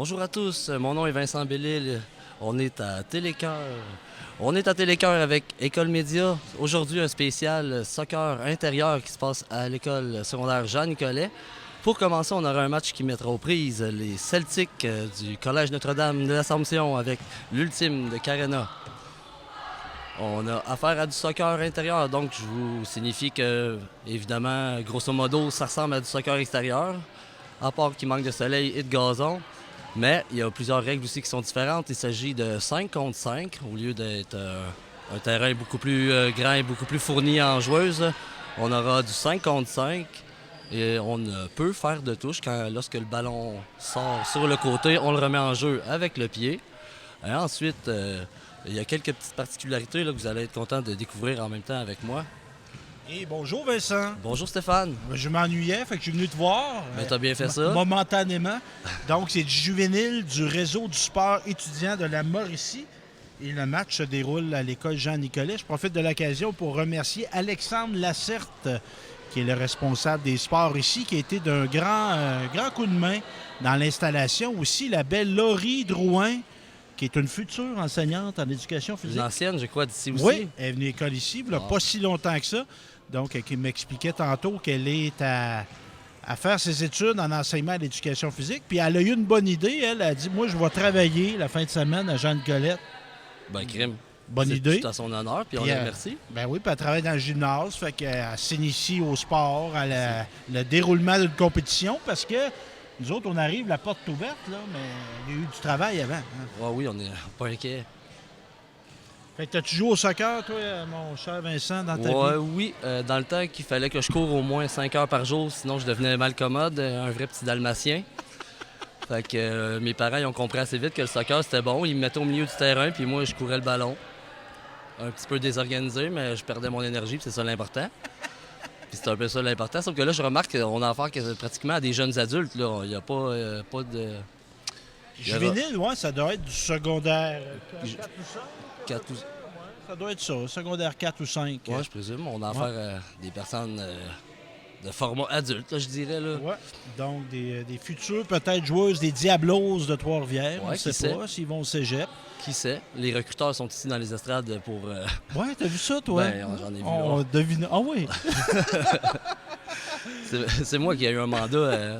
Bonjour à tous, mon nom est Vincent Bellil. On est à Télécœur. On est à Télécœur avec École Média. Aujourd'hui, un spécial soccer intérieur qui se passe à l'école secondaire Jean-Nicolet. Pour commencer, on aura un match qui mettra aux prises les Celtics du Collège Notre-Dame de l'Assomption avec l'Ultime de Carena. On a affaire à du soccer intérieur, donc je vous signifie que, évidemment, grosso modo, ça ressemble à du soccer extérieur, à part qu'il manque de soleil et de gazon. Mais il y a plusieurs règles aussi qui sont différentes. Il s'agit de 5 contre 5 au lieu d'être un terrain beaucoup plus grand et beaucoup plus fourni en joueuses. On aura du 5 contre 5 et on peut faire de touche lorsque le ballon sort sur le côté, on le remet en jeu avec le pied. Et ensuite, il y a quelques petites particularités là, que vous allez être content de découvrir en même temps avec moi. Et bonjour Vincent. Bonjour Stéphane. Je m'ennuyais, fait que je suis venu te voir. T'as bien fait ça. Momentanément. Donc, c'est du juvénile du réseau du sport étudiant de la Mauricie. Et le match se déroule à l'école Jean-Nicolet. Je profite de l'occasion pour remercier Alexandre Lacerte, qui est le responsable des sports ici, qui a été d'un grand coup de main dans l'installation. Aussi, la belle Laurie Drouin, qui est une future enseignante en éducation physique. Une ancienne, je crois, d'ici aussi. Oui, elle est venue à l'école ici, il n'y a pas si longtemps que ça. Donc, elle m'expliquait tantôt qu'elle est à faire ses études en enseignement à l'éducation physique. Puis elle a eu une bonne idée. Elle a dit, moi, je vais travailler la fin de semaine à Jean-Nicolet. Ben, crime. Bonne idée. C'est tout à son honneur, puis on Puis, la remercie. Ben oui, puis elle travaille dans le gymnase, fait qu'elle s'initie au sport, à le déroulement d'une compétition, parce que nous autres, on arrive, la porte ouverte, là, mais il y a eu du travail avant. Hein. Ah oui, on n'est pas inquiet. Fait que t'as-tu joué au soccer, toi, mon cher Vincent, dans ta vie? Oui, dans le temps qu'il fallait que je cours au moins 5 heures par jour, sinon je devenais malcommode, un vrai petit dalmatien. Fait que mes parents ils ont compris assez vite que le soccer c'était bon. Ils me mettaient au milieu du terrain, puis moi je courais le ballon. Un petit peu désorganisé, mais je perdais mon énergie, puis c'est ça l'important. Puis c'est un peu ça l'important. Sauf que là, je remarque qu'on a affaire pratiquement à des jeunes adultes. Là. Il n'y a pas de. Juvénile, oui, ça doit être du secondaire 4 ou 5. 4 ou... Ça doit être ça, secondaire 4 ou 5. Oui, je présume. On a affaire à des personnes de format adulte, là, je dirais. Là. Oui, donc des futures peut-être joueuses des Diablos de Trois-Rivières. On ne sait pas s'ils vont au cégep. Qui sait? Les recruteurs sont ici dans les estrades pour... Oui, t'as vu ça, toi? Ben, j'en ai vu. On devine... Ah oui! c'est moi qui ai eu un mandat...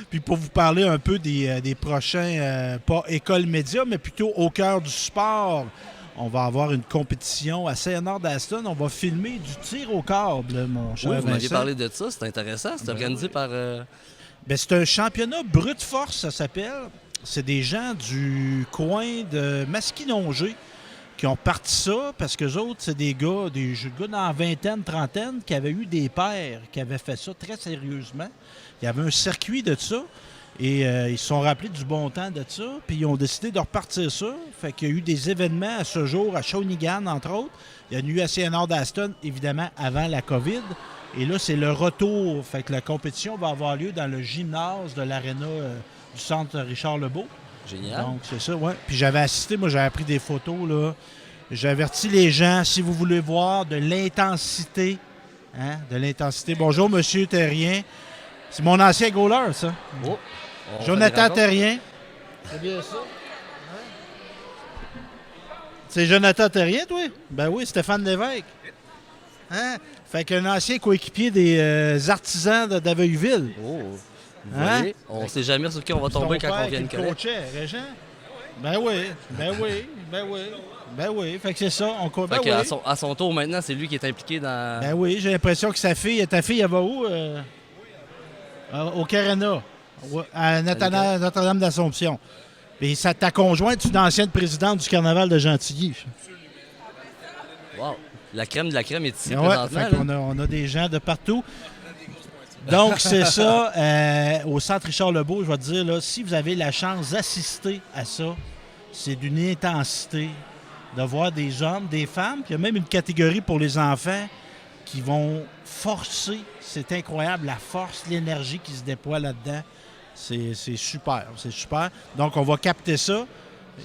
Puis pour vous parler un peu des prochains, pas école média, mais plutôt au cœur du sport, on va avoir une compétition à Saint-Nord-d'Aston. On va filmer du tir au câble, mon cher Vincent. Oui, vous m'aviez parlé de ça, c'est intéressant. C'est organisé par... Ben, c'est un championnat brute force, ça s'appelle. C'est des gens du coin de Masquinongé qui ont parti ça parce qu'eux autres, c'est des gars dans la vingtaine, trentaine qui avaient eu des pères qui avaient fait ça très sérieusement. Il y avait un circuit de ça et ils se sont rappelés du bon temps de ça puis ils ont décidé de repartir ça. Fait qu'il y a eu des événements à ce jour à Shawinigan, entre autres. Il y a eu à Saint-Nord-d'Aston, évidemment, avant la COVID. Et là, c'est le retour. Fait que la compétition va avoir lieu dans le gymnase de l'aréna du centre Richard-Lebeau. Génial. Donc, c'est ça, oui. Puis j'avais assisté, moi, j'avais pris des photos, là. J'ai averti les gens, si vous voulez voir de l'intensité, de l'intensité. Bonjour, M. Terrien. C'est mon ancien goaler, ça. Oh. Jonathan Terrien. C'est bien ça. C'est Jonathan Terrien, toi? Ben oui, Stéphane Lévesque. Hein? Fait qu'un ancien coéquipier des artisans d'Aveuilleville. Oh. Vous voyez, on ne sait jamais sur qui on va tomber quand on vient de connaître. Régent? Ben oui. Fait que c'est ça. À son tour, maintenant, c'est lui qui est impliqué dans... Ben oui, j'ai l'impression que ta fille, elle va où? Au Carena, à Notre-Dame d'Assomption. Puis ta conjointe, c'est une ancienne présidente du Carnaval de Gentilly. Wow! La crème de la crème est ici présentement. On a des gens de partout. Donc, c'est ça. Au centre Richard-Lebeau, je vais te dire, là, si vous avez la chance d'assister à ça, c'est d'une intensité de voir des hommes, des femmes, puis il y a même une catégorie pour les enfants qui vont forcer. C'est incroyable, la force, l'énergie qui se déploie là-dedans. C'est super, c'est super. Donc, on va capter ça.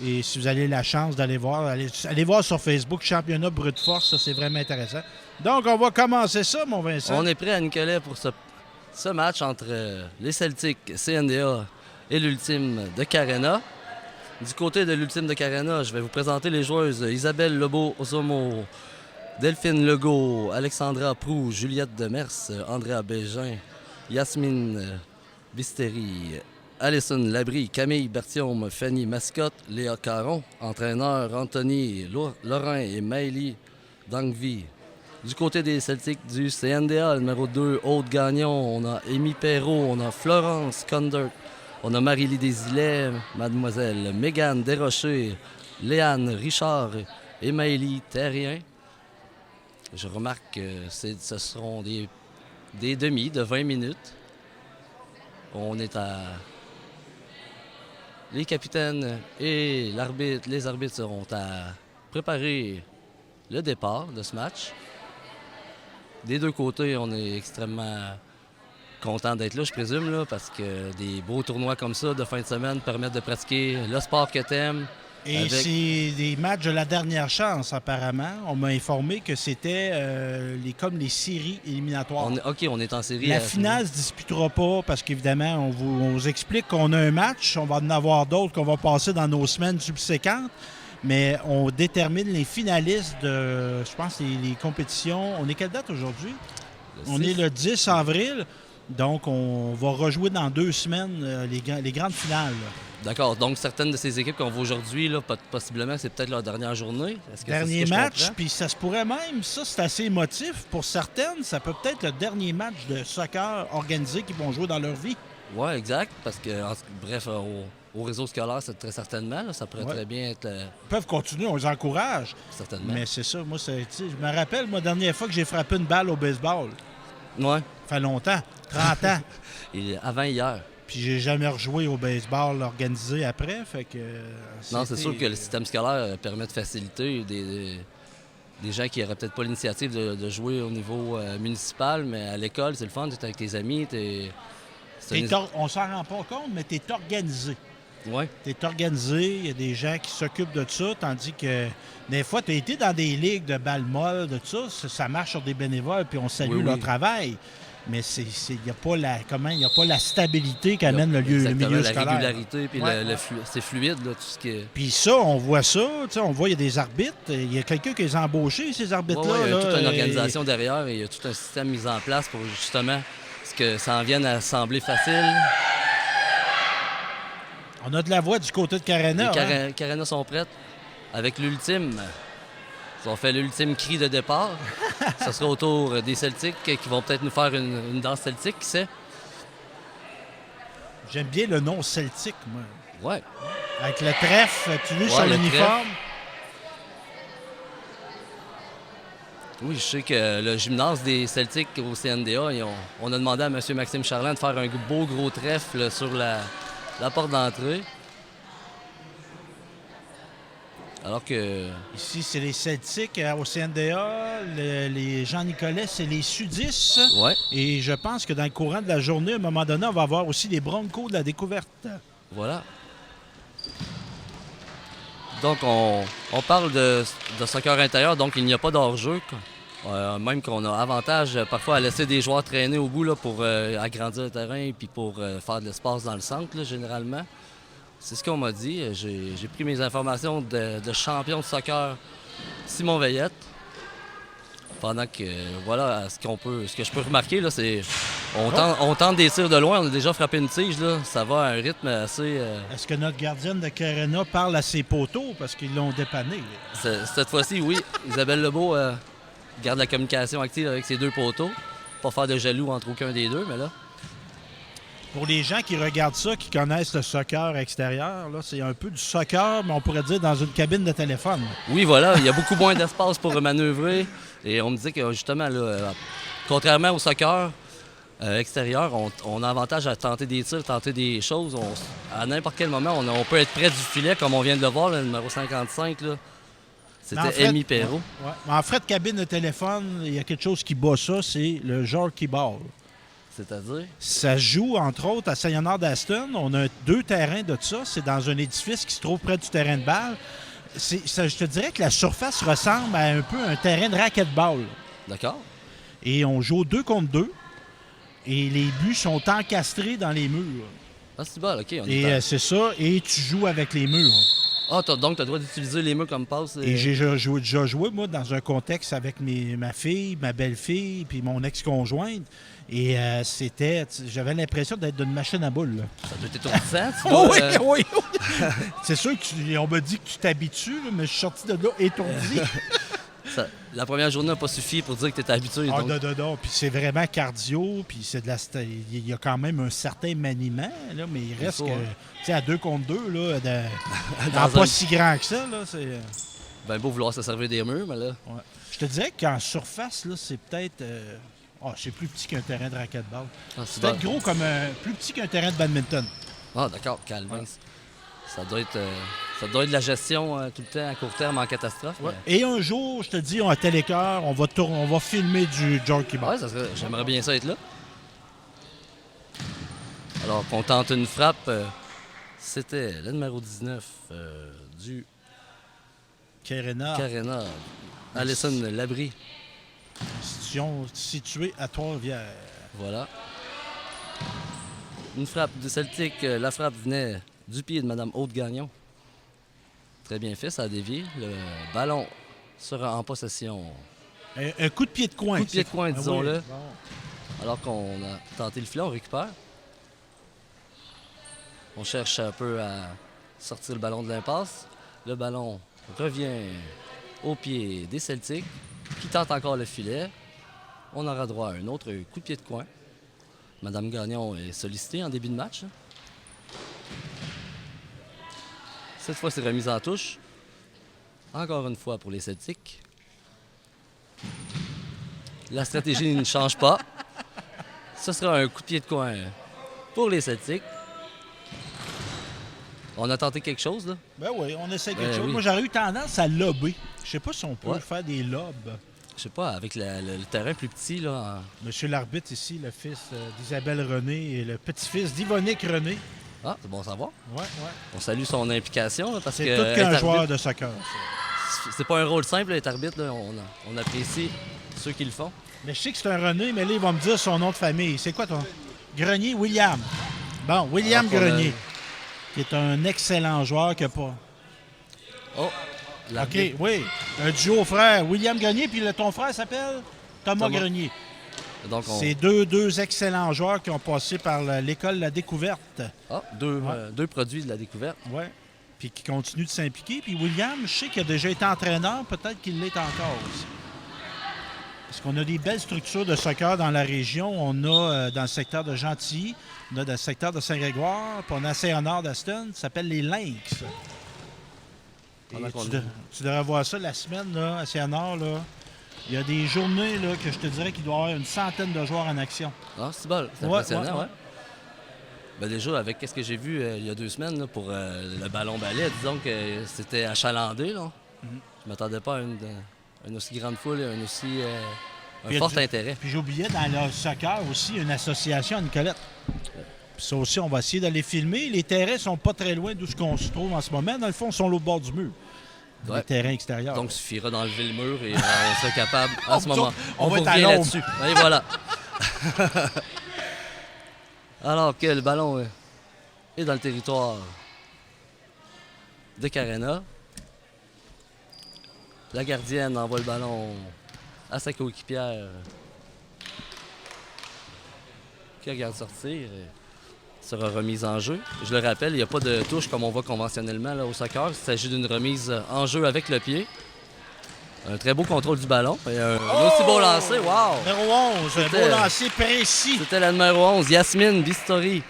Et si vous avez la chance d'aller voir, allez voir sur Facebook, Championnat Brute Force, ça, c'est vraiment intéressant. Donc, on va commencer ça, mon Vincent. On est prêt à Nicolet pour ce match entre les Celtics, CNDA, et l'Ultime de Carena. Du côté de l'Ultime de Carena, je vais vous présenter les joueuses Isabelle Lebeau-Ozomo, Delphine Legault, Alexandra Proux, Juliette Demers, Andrea Bégin, Yasmine Bisteri, Alison Labrie, Camille Berthiaume, Fanny Mascotte, Léa Caron, entraîneur Anthony Laurent et Maëlie Dangvi. Du côté des Celtics du CNDA, numéro 2, Aude Gagnon, on a Amy Perrault, on a Florence Condert, on a Marie-Lie Desilets, Mademoiselle Mégane Desrochers, Léane Richard et Maëlie Terrien. Je remarque que ce seront des demi de 20 minutes. On est à... Les capitaines et les arbitres seront à préparer le départ de ce match. Des deux côtés, on est extrêmement content d'être là, je présume, là, parce que des beaux tournois comme ça de fin de semaine permettent de pratiquer le sport que t'aimes. Et c'est des matchs de la dernière chance, apparemment. On m'a informé que c'était comme les séries éliminatoires. On est en série. La finale ne se disputera pas parce qu'évidemment, on vous explique qu'on a un match. On va en avoir d'autres qu'on va passer dans nos semaines subséquentes. Mais on détermine les finalistes de, je pense, les compétitions. On est quelle date aujourd'hui? On est le 10 avril. Donc, on va rejouer dans 2 semaines les grandes finales. D'accord. Donc, certaines de ces équipes qu'on voit aujourd'hui, là, possiblement, c'est peut-être leur dernière journée. Dernier match, puis ça se pourrait même, ça, c'est assez émotif. Pour certaines, ça peut être le dernier match de soccer organisé qu'ils vont jouer dans leur vie. Oui, exact. Parce que, bref, au réseau scolaire, c'est très certainement. Là, ça pourrait très bien être... Ils peuvent continuer, on les encourage. Certainement. Mais c'est ça. Moi, je me rappelle, la dernière fois que j'ai frappé une balle au baseball. Oui. Ça fait longtemps, 30 ans. Avant hier. Puis j'ai jamais rejoué au baseball organisé après, fait que... Non, c'est sûr que le système scolaire permet de faciliter des gens qui n'auraient peut-être pas l'initiative de jouer au niveau municipal, mais à l'école, c'est le fun, tu es avec tes amis, on s'en rend pas compte, mais tu es organisé. Oui. Tu es organisé, il y a des gens qui s'occupent de ça, tandis que des fois, tu as été dans des ligues de balles molles, de ça marche sur des bénévoles, puis on salue leur travail. Mais il n'y a pas la stabilité qu'amène le milieu scolaire. La régularité, puis c'est fluide, là, tout ce qui est... Puis ça, on voit ça, on voit, il y a des arbitres, il y a quelqu'un qui les a embauchés, ces arbitres-là. Il y a toute une organisation derrière, et il y a tout un système mis en place pour justement que ça en vienne à sembler facile. On a de la voix du côté de Carena. Les Carena sont prêtes avec l'ultime. Ils ont fait l'ultime cri de départ. Ce sera au tour des Celtics qui vont peut-être nous faire une danse celtique, qui sait? J'aime bien le nom celtique, moi. Ouais. Avec le trèfle, tu vois, sur l'uniforme. Oui, je sais que le gymnase des Celtics au CNDA, on a demandé à M. Maxime Charland de faire un beau gros trèfle sur la porte d'entrée. Alors que... Ici, c'est les Celtics au CNDA. Les Jean-Nicolas, c'est les Sudistes. Ouais. Et je pense que dans le courant de la journée, à un moment donné, on va avoir aussi les Broncos de la découverte. Voilà. Donc, on parle de soccer intérieur, donc il n'y a pas d'hors-jeu. Même qu'on a avantage parfois à laisser des joueurs traîner au bout là, pour agrandir le terrain et pour faire de l'espace dans le centre, là, généralement. C'est ce qu'on m'a dit. J'ai pris mes informations de champion de soccer Simon Veillette. Pendant que, voilà, ce que je peux remarquer, là, c'est on tente des tirs de loin. On a déjà frappé une tige, là. Ça va à un rythme assez... Est-ce que notre gardienne de Carena parle à ses poteaux parce qu'ils l'ont dépanné? Cette fois-ci, oui. Isabelle Lebeau garde la communication active avec ses 2 poteaux. Pas faire de jaloux entre aucun des deux, mais là... Pour les gens qui regardent ça, qui connaissent le soccer extérieur, là, c'est un peu du soccer, mais on pourrait dire dans une cabine de téléphone. Oui, voilà. Il y a beaucoup moins d'espace pour manœuvrer. Et on me dit que, justement, là, contrairement au soccer extérieur, on a avantage à tenter des tirs, tenter des choses. À n'importe quel moment, on peut être près du filet, comme on vient de le voir, là, le numéro 55. Là. C'était Amy Perrault. Ouais. En frais de cabine de téléphone, il y a quelque chose qui bat ça, c'est le Jorky Ball. C'est-à-dire? Ça joue, entre autres, à Saint-Léonard-d'Aston. On a 2 terrains de ça. C'est dans un édifice qui se trouve près du terrain de balle. Je te dirais que la surface ressemble à un peu un terrain de racquetball. D'accord. Et on joue 2 contre 2. Et les buts sont encastrés dans les murs. Ah, c'est bon, OK. Et c'est ça. Et tu joues avec les murs. Ah, donc tu as le droit d'utiliser les murs comme passe. Et j'ai déjà joué, moi, dans un contexte avec ma fille, ma belle-fille, puis mon ex-conjointe. Et j'avais l'impression d'être d'une machine à boules. Là. Ça doit être étourdissant. Oui. C'est sûr qu'on m'a dit que tu t'habitues, là, mais je suis sorti de là étourdi. La première journée n'a pas suffi pour dire que tu étais habitué. Ah, donc... non. Puis c'est vraiment cardio, puis il y a quand même un certain maniement, là, mais il reste que, tu sais, à 2 contre 2, là, pas si grand que ça, là, c'est... Ben beau vouloir se servir des murs, mais là... Ouais. Je te dirais qu'en surface, là, c'est peut-être... c'est plus petit qu'un terrain de racquetball. C'est peut-être gros comme plus petit qu'un terrain de badminton. Ah, d'accord, calme. Ouais. Ça doit être de la gestion tout le temps à court terme en catastrophe. Ouais. Mais... Et un jour, je te dis, à Télécœur, on va filmer du jockey ball. Ouais, j'aimerais bien ça être là. Alors qu'on tente une frappe, c'était le numéro 19 du Carena. Alison Labrie. Située à Trois-Rivières. Voilà. Une frappe de Celtic. La frappe venait du pied de Mme Haute-Gagnon. Très bien fait, ça a dévié. Le ballon sera en possession. Un coup de pied de coin. Coup de pied de coin, disons-le. Oui. Bon. Alors qu'on a tenté le filet, on récupère. On cherche un peu à sortir le ballon de l'impasse. Le ballon revient au pied des Celtics, qui tentent encore le filet. On aura droit à un autre coup de pied de coin. Mme Gagnon est sollicitée en début de match. Cette fois, c'est remise en touche. Encore une fois pour les Celtics. La stratégie ne change pas. Ce sera un coup de pied de coin pour les Celtics. On a tenté quelque chose, là? Ben oui, on essaie quelque chose. Oui. Moi, j'aurais eu tendance à lober. Je sais pas si on peut faire des lobes. Je sais pas, avec le terrain plus petit, là. Monsieur l'arbitre ici, le fils d'Isabelle René et le petit-fils d'Yvonique René. Ah, c'est bon à savoir. Ouais. On salue son implication, là, parce que... C'est tout qu'un joueur de soccer, ça. C'est pas un rôle simple, être arbitre, là. On apprécie ceux qui le font. Mais je sais que c'est un René, mais là, il va me dire son nom de famille. C'est quoi, toi? Grenier, William. Bon, William Grenier, qui est un excellent joueur qui n'a pas... Oh! OK, oui. Un duo frère. William Grenier, puis ton frère s'appelle Thomas Grenier. Donc c'est deux excellents joueurs qui ont passé par l'école de la découverte. Ah, deux produits de la découverte. Oui. Puis qui continuent de s'impliquer. Puis William, je sais qu'il a déjà été entraîneur, peut-être qu'il l'est encore aussi. Parce qu'on a des belles structures de soccer dans la région. On a dans le secteur de Gentilly, on a dans le secteur de Saint-Grégoire, puis on a Saint-Honor d'Aston, ça s'appelle les Lynx. Tu devrais voir ça la semaine, là, à Saint-Honor, là. Il y a des journées là, que je te dirais qu'il doit y avoir une centaine de joueurs en action. Ah, c'est bon. C'est impressionnant, ouais. Ben déjà, avec ce que j'ai vu il y a 2 semaines là, pour le ballon balai, disons que c'était achalandé. Là. Je ne m'attendais pas à une aussi grande foule et un fort intérêt. Puis j'oubliais, dans le soccer aussi, une association à Nicolette. Puis ça aussi, on va essayer d'aller filmer. Les terrains sont pas très loin d'où on se trouve en ce moment. Dans le fond, ils sont au bord du mur. Les terrains extérieurs. Donc, il suffira d'enlever le mur et on sera capable en ce moment. On va vous être revient là-dessus. Et voilà. Alors que le ballon est dans le territoire de Carena. La gardienne envoie le ballon à sa coéquipière qui regarde sortir. Sera remise en jeu. Je le rappelle, il n'y a pas de touche comme on voit conventionnellement là, au soccer. Il s'agit d'une remise en jeu avec le pied. Un très beau contrôle du ballon. Et un aussi beau lancer. Wow! Numéro 11, un beau lancer précis. C'était la numéro 11, Yasmine Bistori.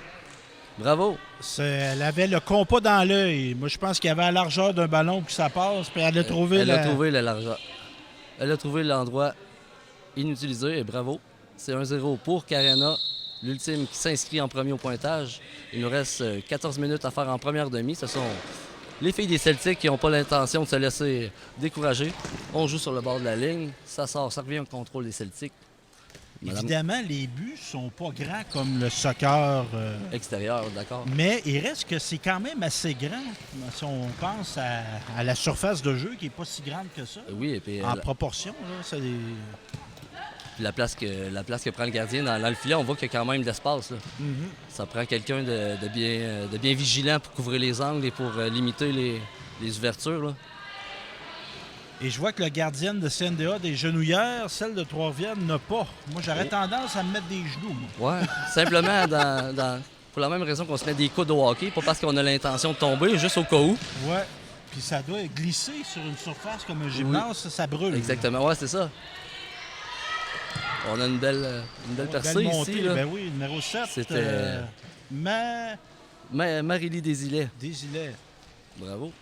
Bravo! Elle avait le compas dans l'œil. Moi, je pense qu'il y avait la largeur d'un ballon pour que ça passe. Puis elle a trouvé a trouvé la largeur. Elle a trouvé l'endroit inutilisé et bravo. C'est 1-0 pour Carena. L'ultime qui s'inscrit en premier au pointage. Il nous reste 14 minutes à faire en première demi. Ce sont les filles des Celtics qui n'ont pas l'intention de se laisser décourager. On joue sur le bord de la ligne. Ça sort, ça revient au contrôle des Celtics. Évidemment, les buts sont pas grands comme le soccer extérieur, d'accord. Mais il reste que c'est quand même assez grand. Si on pense à la surface de jeu qui n'est pas si grande que ça. Oui, et puis en proportion, là, c'est des... Puis la place que prend le gardien dans le filet, on voit qu'il y a quand même de l'espace. Là. Ça prend quelqu'un de bien vigilant pour couvrir les angles et pour limiter les ouvertures. Là. Et je vois que la gardienne de CNDA des genouillères, celle de Trois-Rivières, n'a pas. Moi, j'aurais tendance à me mettre des genoux. Moi. Ouais, simplement pour la même raison qu'on se met des coudes au hockey, pas parce qu'on a l'intention de tomber, juste au cas où. Ouais. Puis ça doit glisser sur une surface comme un gymnase, ça brûle. Exactement, ouais, c'est ça. On a une belle percée belle montée, ici. Là. Ben oui, numéro 7. C'était Marie-Lie Desilets. Desilets. Bravo.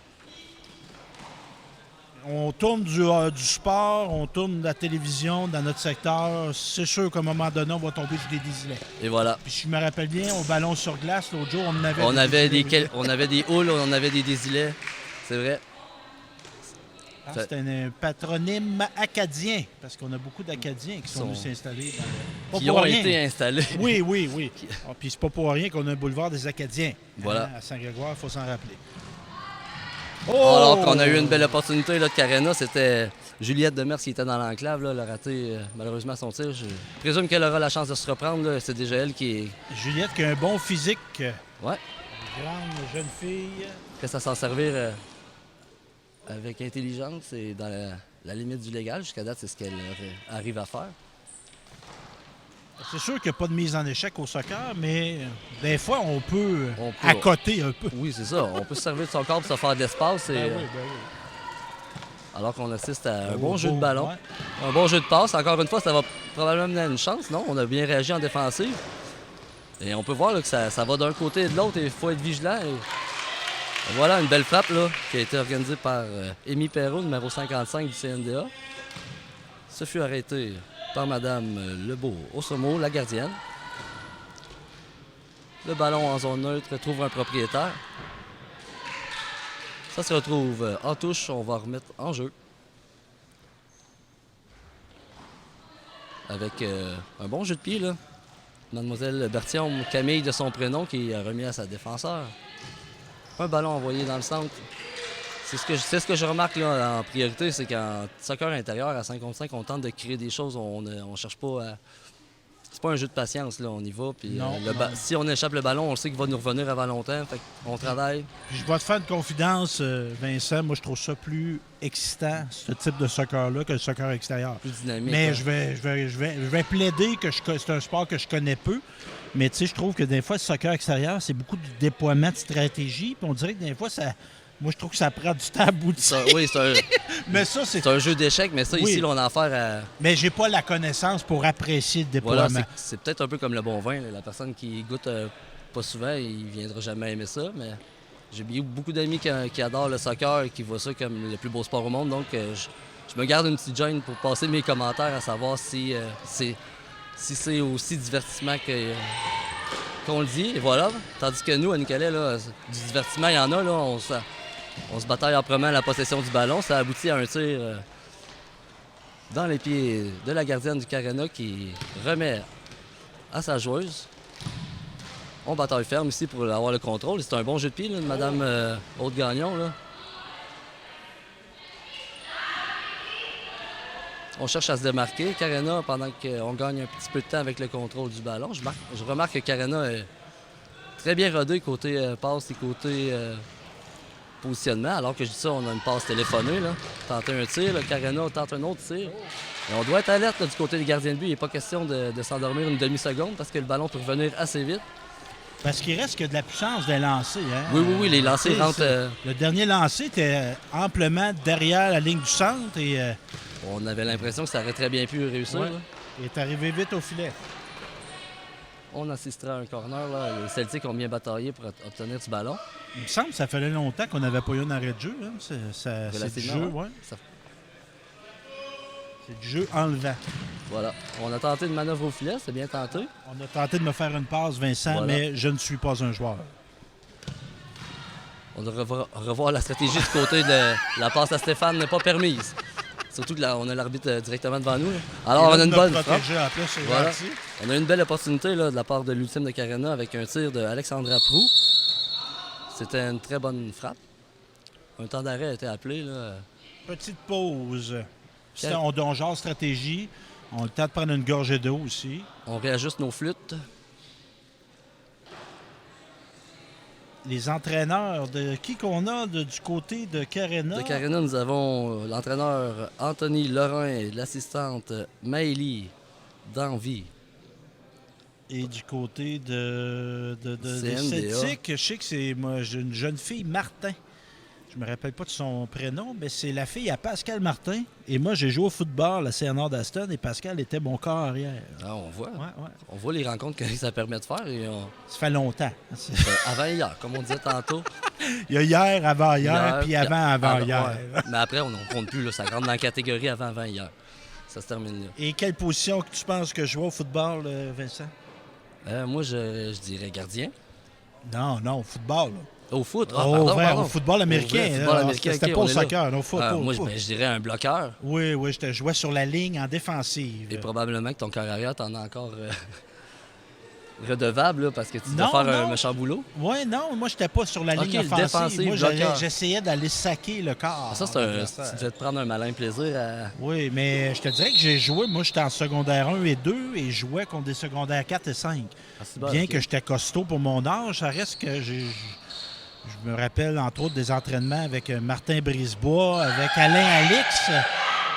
On tourne du sport, on tourne de la télévision dans notre secteur. C'est sûr qu'à un moment donné, on va tomber sur des Desilets. Et voilà. Puis je me rappelle bien, au ballon sur glace, l'autre jour, on avait on avait des houles, on avait des Desilets. C'est vrai. C'est un patronyme acadien, parce qu'on a beaucoup d'Acadiens qui sont venus s'installer. Qui ont été installés. Oui. Puis c'est pas pour rien qu'on a un boulevard des Acadiens. Voilà. À Saint-Grégoire, il faut s'en rappeler. Oh! Alors qu'on a eu une belle opportunité là, de Carena, c'était Juliette Demers qui était dans l'enclave. Là, elle a raté malheureusement son tir. Je présume qu'elle aura la chance de se reprendre. Là. C'est déjà elle qui est... Juliette qui a un bon physique. Ouais. Une grande jeune fille. Reste à s'en servir avec intelligence et dans la limite du légal. Jusqu'à date, c'est ce qu'elle arrive à faire. C'est sûr qu'il n'y a pas de mise en échec au soccer, mais des fois, on peut accoter un peu. Oui, c'est ça. On peut se servir de son corps pour se faire de l'espace. Oui. Alors qu'on assiste à un bon jeu de ballon. Ouais. Un bon jeu de passe. Encore une fois, ça va probablement mener à une chance, non? On a bien réagi en défensive. Et on peut voir là, que ça va d'un côté et de l'autre et il faut être vigilant. Et voilà une belle frappe là, qui a été organisée par Émy Perrault, numéro 55 du CNDA. Ce fut arrêté par Mme Lebeau Ossomo, la gardienne. Le ballon en zone neutre trouve un propriétaire. Ça se retrouve en touche, on va remettre en jeu. Avec un bon jeu de pied, là. Mademoiselle Berthiaume, Camille de son prénom, qui a remis à sa défenseur. Un ballon envoyé dans le centre. C'est ce que je remarque là, en priorité, c'est qu'en soccer intérieur, à 5 contre 5, on tente de créer des choses. On cherche pas à... C'est pas un jeu de patience, là. On y va. Puis, si on échappe le ballon, on sait qu'il va nous revenir avant longtemps. Fait qu'on travaille. Puis je vais te faire une confidence, Vincent. Moi, je trouve ça plus excitant, ce type de soccer-là, que le soccer extérieur. Plus dynamique. Mais hein. je vais plaider que c'est un sport que je connais peu. Mais tu sais, je trouve que des fois, le soccer extérieur, c'est beaucoup de déploiement de stratégie. Puis on dirait que des fois, ça... Moi, je trouve que ça prend du temps à aboutir. Oui, mais ça, c'est un jeu d'échecs, mais ça, ici, là, on a affaire à... Mais j'ai pas la connaissance pour apprécier le déploiement. Voilà, c'est peut-être un peu comme le bon vin. Là. La personne qui goûte pas souvent, il viendra jamais aimer ça, mais j'ai beaucoup d'amis qui adorent le soccer et qui voient ça comme le plus beau sport au monde, donc je me garde une petite gêne pour passer mes commentaires à savoir si c'est aussi divertissement qu'on le dit, et voilà. Tandis que nous, à Nicolet, là, du divertissement, il y en a, là, on se bataille âprement à la possession du ballon. Ça aboutit à un tir dans les pieds de la gardienne du Carena qui remet à sa joueuse. On bataille ferme ici pour avoir le contrôle. C'est un bon jeu de pied là, de Mme Haute-Gagnon. Là. On cherche à se démarquer. Carena, pendant qu'on gagne un petit peu de temps avec le contrôle du ballon, je remarque que Carena est très bien rodé côté passe et côté positionnement. Alors que je dis ça, on a une passe téléphonée. Là. Tenter un tir, le Carena tente un autre tir. Et on doit être alerte là, du côté des gardiens de but. Il n'est pas question de s'endormir une demi-seconde parce que le ballon peut revenir assez vite. Parce qu'il reste que de la puissance des lancers. Hein? Oui, les lancers rentrent... Le dernier lancer était amplement derrière la ligne du centre et... On avait l'impression que ça aurait très bien pu réussir. Ouais. Il est arrivé vite au filet. On assistera à un corner. Là. Les Celtics ont bien bataillé pour obtenir du ballon. Il me semble que ça faisait longtemps qu'on n'avait pas eu un arrêt de jeu. Hein? C'est du jeu, ouais. C'est du jeu enlevant. Voilà. On a tenté une manœuvre au filet, c'est bien tenté. On a tenté de me faire une passe, Vincent, voilà. Mais je ne suis pas un joueur. On devrait revoir la stratégie du côté de la passe à Stéphane n'est pas permise. Surtout qu'on a l'arbitre directement devant nous. Là. Alors, on a une bonne frappe. Voilà. On a une belle opportunité là, de la part de l'ultime de Carena avec un tir de Alexandra Proux. C'était une très bonne frappe. Un temps d'arrêt a été appelé. Là. Petite pause. On jase stratégie. On a le temps de prendre une gorgée d'eau aussi. On réajuste nos flûtes. Les entraîneurs de qui qu'on a du côté de Carena? De Carena, nous avons l'entraîneur Anthony Lorrain et l'assistante Maëlie Danvie. Et du côté de CNDA. Celtic, je sais que c'est j'ai une jeune fille, Martin. Je me rappelle pas de son prénom, mais c'est la fille à Pascal Martin. Et moi, j'ai joué au football à CNR d'Aston et Pascal était mon corps arrière. Ah, on voit. Ouais. On voit les rencontres que ça permet de faire. Et Ça fait longtemps. avant hier, comme on disait tantôt. Il y a hier, avant-hier, puis avant-hier. Ouais. Mais après, on ne compte plus. Là, ça rentre dans la catégorie avant-hier. Ça se termine là. Et quelle position que tu penses que je vois au football, Vincent? Moi, je dirais gardien. Non, au football. Là. Au foot? Au football américain. Au football américain, C'était ok, pas on au est là. soccer. Non, Moi, je dirais un bloqueur. Oui, je jouais sur la ligne en défensive. Et probablement que ton corps arrière, t'en as encore redevable là, parce que tu dois Non, faire non. un méchant boulot. Oui, non, moi, j'étais pas sur la Ok, ligne le offensive. défensif, Moi, bloqueur. j'essayais d'aller saquer le corps. Ça, tu devais te prendre un malin plaisir à... Oui, mais je te dirais que j'ai joué. Moi, j'étais en secondaire 1 et 2 et je jouais contre des secondaires 4 et 5. Ah, c'est bon, Bien ok. que j'étais costaud pour mon âge, ça reste que je me rappelle, entre autres, des entraînements avec Martin Brisebois, avec Alain Alix.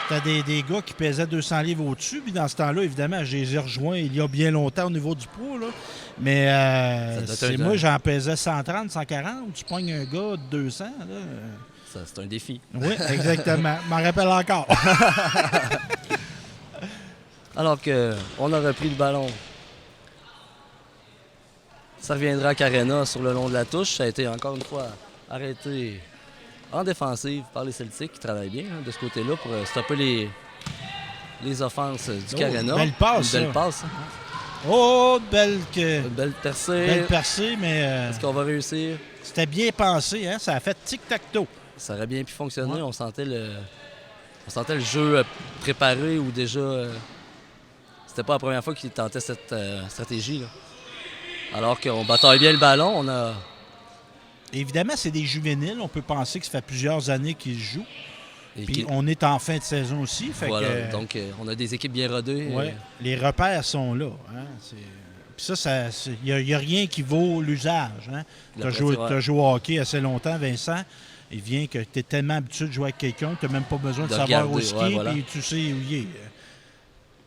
C'était des gars qui pesaient 200 livres au-dessus. Puis dans ce temps-là, évidemment, je les ai rejoints il y a bien longtemps au niveau du poids. Là. Mais moi, j'en pesais 130, 140. Tu pognes un gars de 200. Là. Ça, c'est un défi. Oui, exactement. Je m'en rappelle encore. Alors qu'on a repris le ballon. Ça reviendra à Carena sur le long de la touche. Ça a été encore une fois arrêté en défensive par les Celtics qui travaillent bien de ce côté-là pour stopper les offenses du Carena. Belle passe, Une belle ça. passe. Oh, Une belle percée. belle percée, mais Est-ce qu'on va réussir? c'était bien pensé. Hein? Ça a fait tic-tac-toe. Ça aurait bien pu fonctionner. Ouais. On sentait le jeu préparé ou déjà... C'était pas la première fois qu'il tentait cette stratégie. Là. Alors qu'on bataille bien le ballon, on a... Évidemment, c'est des juvéniles. On peut penser que ça fait plusieurs années qu'ils jouent. et Puis qui- on est en fin de saison aussi. Fait Voilà, que, donc on a des équipes bien rodées. ouais, les repères sont là. Hein? Puis il n'y a rien qui vaut l'usage. Hein? La Tu as joué, pratique, t'as joué au hockey assez longtemps, Vincent. Il vient que tu es tellement habitué de jouer avec quelqu'un que tu n'as même pas besoin de savoir regarder, où il ouais, est, voilà. puis tu sais où il est.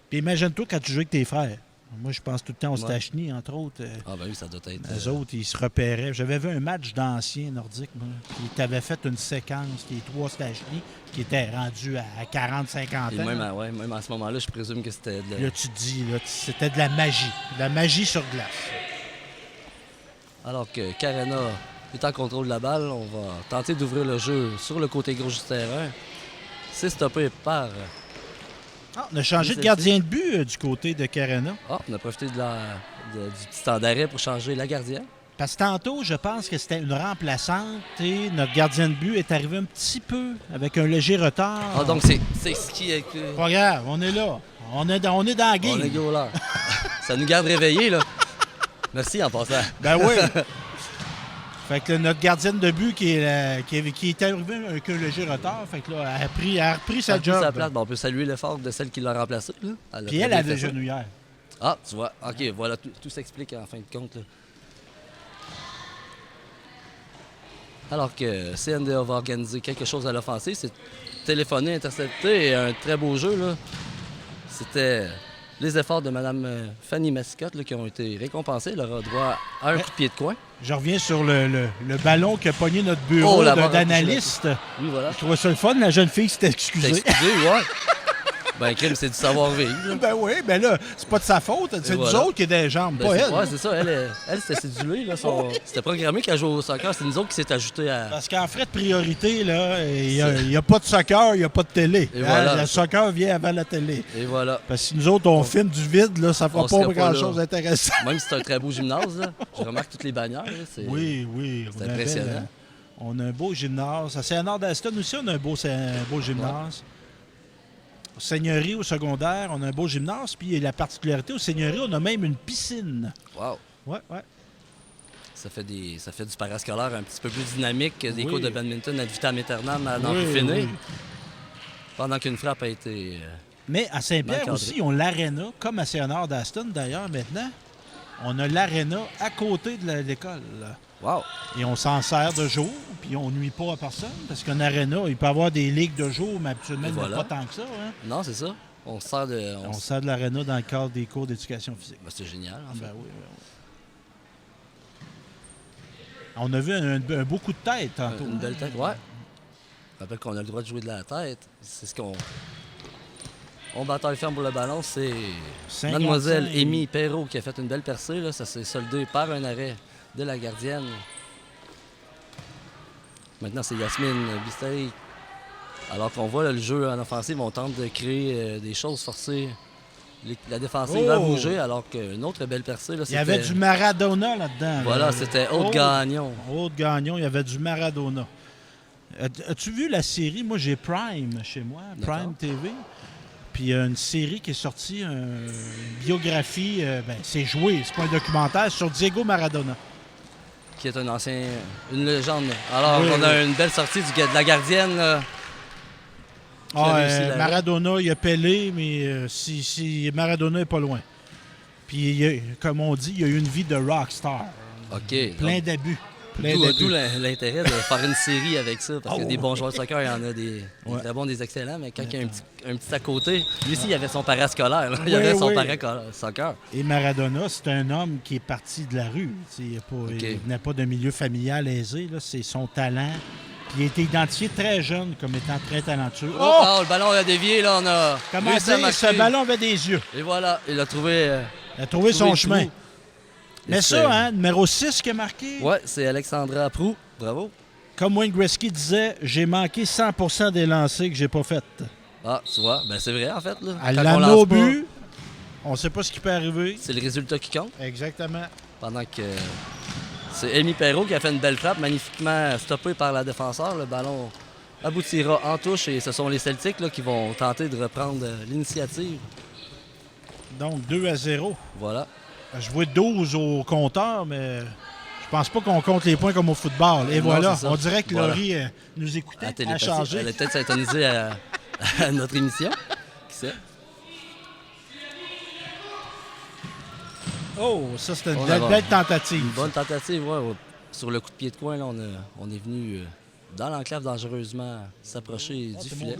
Puis imagine-toi quand tu joues avec tes frères. Moi, je pense tout le temps aux Ouais. Stachny, entre autres. Ah ben oui, ça doit être... Les autres, ils se repéraient. J'avais vu un match d'anciens nordiques, moi. Puis ils t'avaient fait une séquence, les trois Stachny, qui étaient rendus à 40-50 Et ans. même à ce moment-là, je présume que c'était de la... Là, tu te dis, là, c'était de la magie. De la magie sur glace. Alors que Carena est en contrôle de la balle, on va tenter d'ouvrir le jeu sur le côté gauche du terrain. C'est stoppé par... On a changé de gardien de but du côté de Carena. On a profité du petit temps d'arrêt pour changer la gardienne. Parce que tantôt, je pense que c'était une remplaçante et notre gardien de but est arrivé un petit peu avec un léger retard. Ah, donc c'est ce qui est... Pas grave, on est là. On est dans la game. On est goaler. Ça nous garde réveillés, là. Merci en passant. Ben oui. Fait que notre gardienne de but qui est arrivée avec un léger retard, fait que là, elle a repris sa job. Sa place. Bon, on peut saluer l'effort de celle qui l'a remplacée. Là. Puis elle avait le genouillère. Ah, tu vois. OK, voilà, tout s'explique en fin de compte. Là. Alors que CNDA va organiser quelque chose à l'offensive, c'est téléphoné, intercepté et un très beau jeu. Là. C'était les efforts de Mme Fanny Mascotte là, qui ont été récompensés. Elle aura droit à un coup de pied de coin. Je reviens sur le ballon qui a pogné notre bureau la barre d'analyste. Oui, voilà. Je trouvais ça le fun. La jeune fille s'était excusée. Excusez, ouais. Ben, crime, c'est du savoir-vivre. là. Ben oui, ben là, c'est pas de sa faute. C'est nous voilà. autres qui avons des jambes, Ben, pas elle. Ouais, c'est ça. Elle c'était sédulé. Là, C'était programmé qu'elle joue au soccer. C'est nous autres qui s'est ajouté à... Parce qu'en frais de priorité, là, il n'y a pas de soccer, il n'y a pas de télé. Et voilà. Le soccer vient avant la télé. Et voilà. Parce que si nous autres, on filme du vide, là, ça ne fera On pas serait pas grand-chose là. d'intéressant. Même si c'est un très beau gymnase, là, je remarque toutes les bannières. Là, Oui. C'est on a impressionnant. on a un beau gymnase. À Saint-Nord d'Aston aussi, on a un beau gymnase. Au Seigneurie, au secondaire, on a un beau gymnase. Puis la particularité, au Seigneurie, on a même une piscine. Wow. Ouais. Ça fait du parascolaire un petit peu plus dynamique que des Oui. cours de badminton ad vitam aeternam à n'en Oui, plus finir. oui. Pendant qu'une frappe a été Mais à Saint-Pierre Encadré. aussi, ils ont l'aréna, comme à Saint-Honor d'Aston d'ailleurs maintenant. On a l'aréna à côté de l'école. Wow! Et on s'en sert de jour, puis on nuit pas à personne, parce qu'un aréna, il peut y avoir des ligues de jour, mais absolument Et il n'y en a voilà. pas tant que ça. Hein? Non, c'est ça. On se sert de. On sert de l'aréna dans le cadre des cours d'éducation physique. Ben, c'est génial, en fait. Ben oui, ben oui. On a vu un beau coup de tête tantôt. Une belle tête, ouais. Je rappelle qu'on a le droit de jouer de la tête. C'est ce qu'on. On bataille ferme pour le ballon, c'est 55. Mademoiselle Amy Perrault qui a fait une belle percée. Là. Ça s'est soldé par un arrêt de la gardienne. Maintenant, c'est Yasmine Bistari. Alors qu'on voit là, le jeu en offensive, on tente de créer des choses forcées. La défensive va bouger, alors qu'une autre belle percée. Là, Il y avait du Maradona là-dedans. Voilà, là. c'était Haute-Gagnon. Haute-Gagnon, il y avait du Maradona. As-tu vu la série? Moi, j'ai Prime chez moi, Prime TV. Puis il y a une série qui est sortie, une biographie, c'est joué, c'est pas un documentaire, sur Diego Maradona. Qui est une légende. Alors, Oui, on a une belle sortie de la gardienne. Là, Maradona, il a Pelé, mais si Maradona n'est pas loin. Puis, comme on dit, il a eu une vie de rockstar. OK. Plein d'abus. D'où l'intérêt de faire une série avec ça, parce que des bons joueurs de soccer, il y en a des très bons, des excellents, mais quand il y a un petit à côté, lui aussi, il avait son parascolaire, là. Il avait son soccer. Et Maradona, c'est un homme qui est parti de la rue. Il venait pas d'un milieu familial aisé, là. C'est son talent. Puis il a été identifié très jeune comme étant très talentueux. Oh! Le ballon a dévié, là, on a comment réussi à dire, marquer. ce ballon avait des yeux. Et voilà, il a trouvé... Il a trouvé son chemin. Prou. Mais ça, hein, numéro 6 qui a marqué. Ouais, c'est Alexandra Prou. Bravo. Comme Wayne Gretzky disait, j'ai manqué 100% des lancers que j'ai pas faites. Ah, tu vois, ben c'est vrai, en fait. Là. Elle Quand l'a on mis lance au pas, but. On sait pas ce qui peut arriver. c'est le résultat qui compte. Exactement. Pendant que c'est Amy Perrault qui a fait une belle frappe, magnifiquement stoppée par la défenseur. Le ballon aboutira en touche et ce sont les Celtics là, qui vont tenter de reprendre l'initiative. Donc 2-0. Voilà. Je vois 12 au compteur, mais je pense pas qu'on compte les points comme au football. Et Non, voilà, c'est ça. on dirait que Voilà. Laurie nous écoutait, À a télépathie. changé. Elle est peut-être syntonisée à notre émission. Qui sait? Oh, ça c'était une On belle, va- belle tentative. Une bonne tentative, ouais. Sur le coup de pied de coin, là, on est venu dans l'enclave dangereusement s'approcher du filet.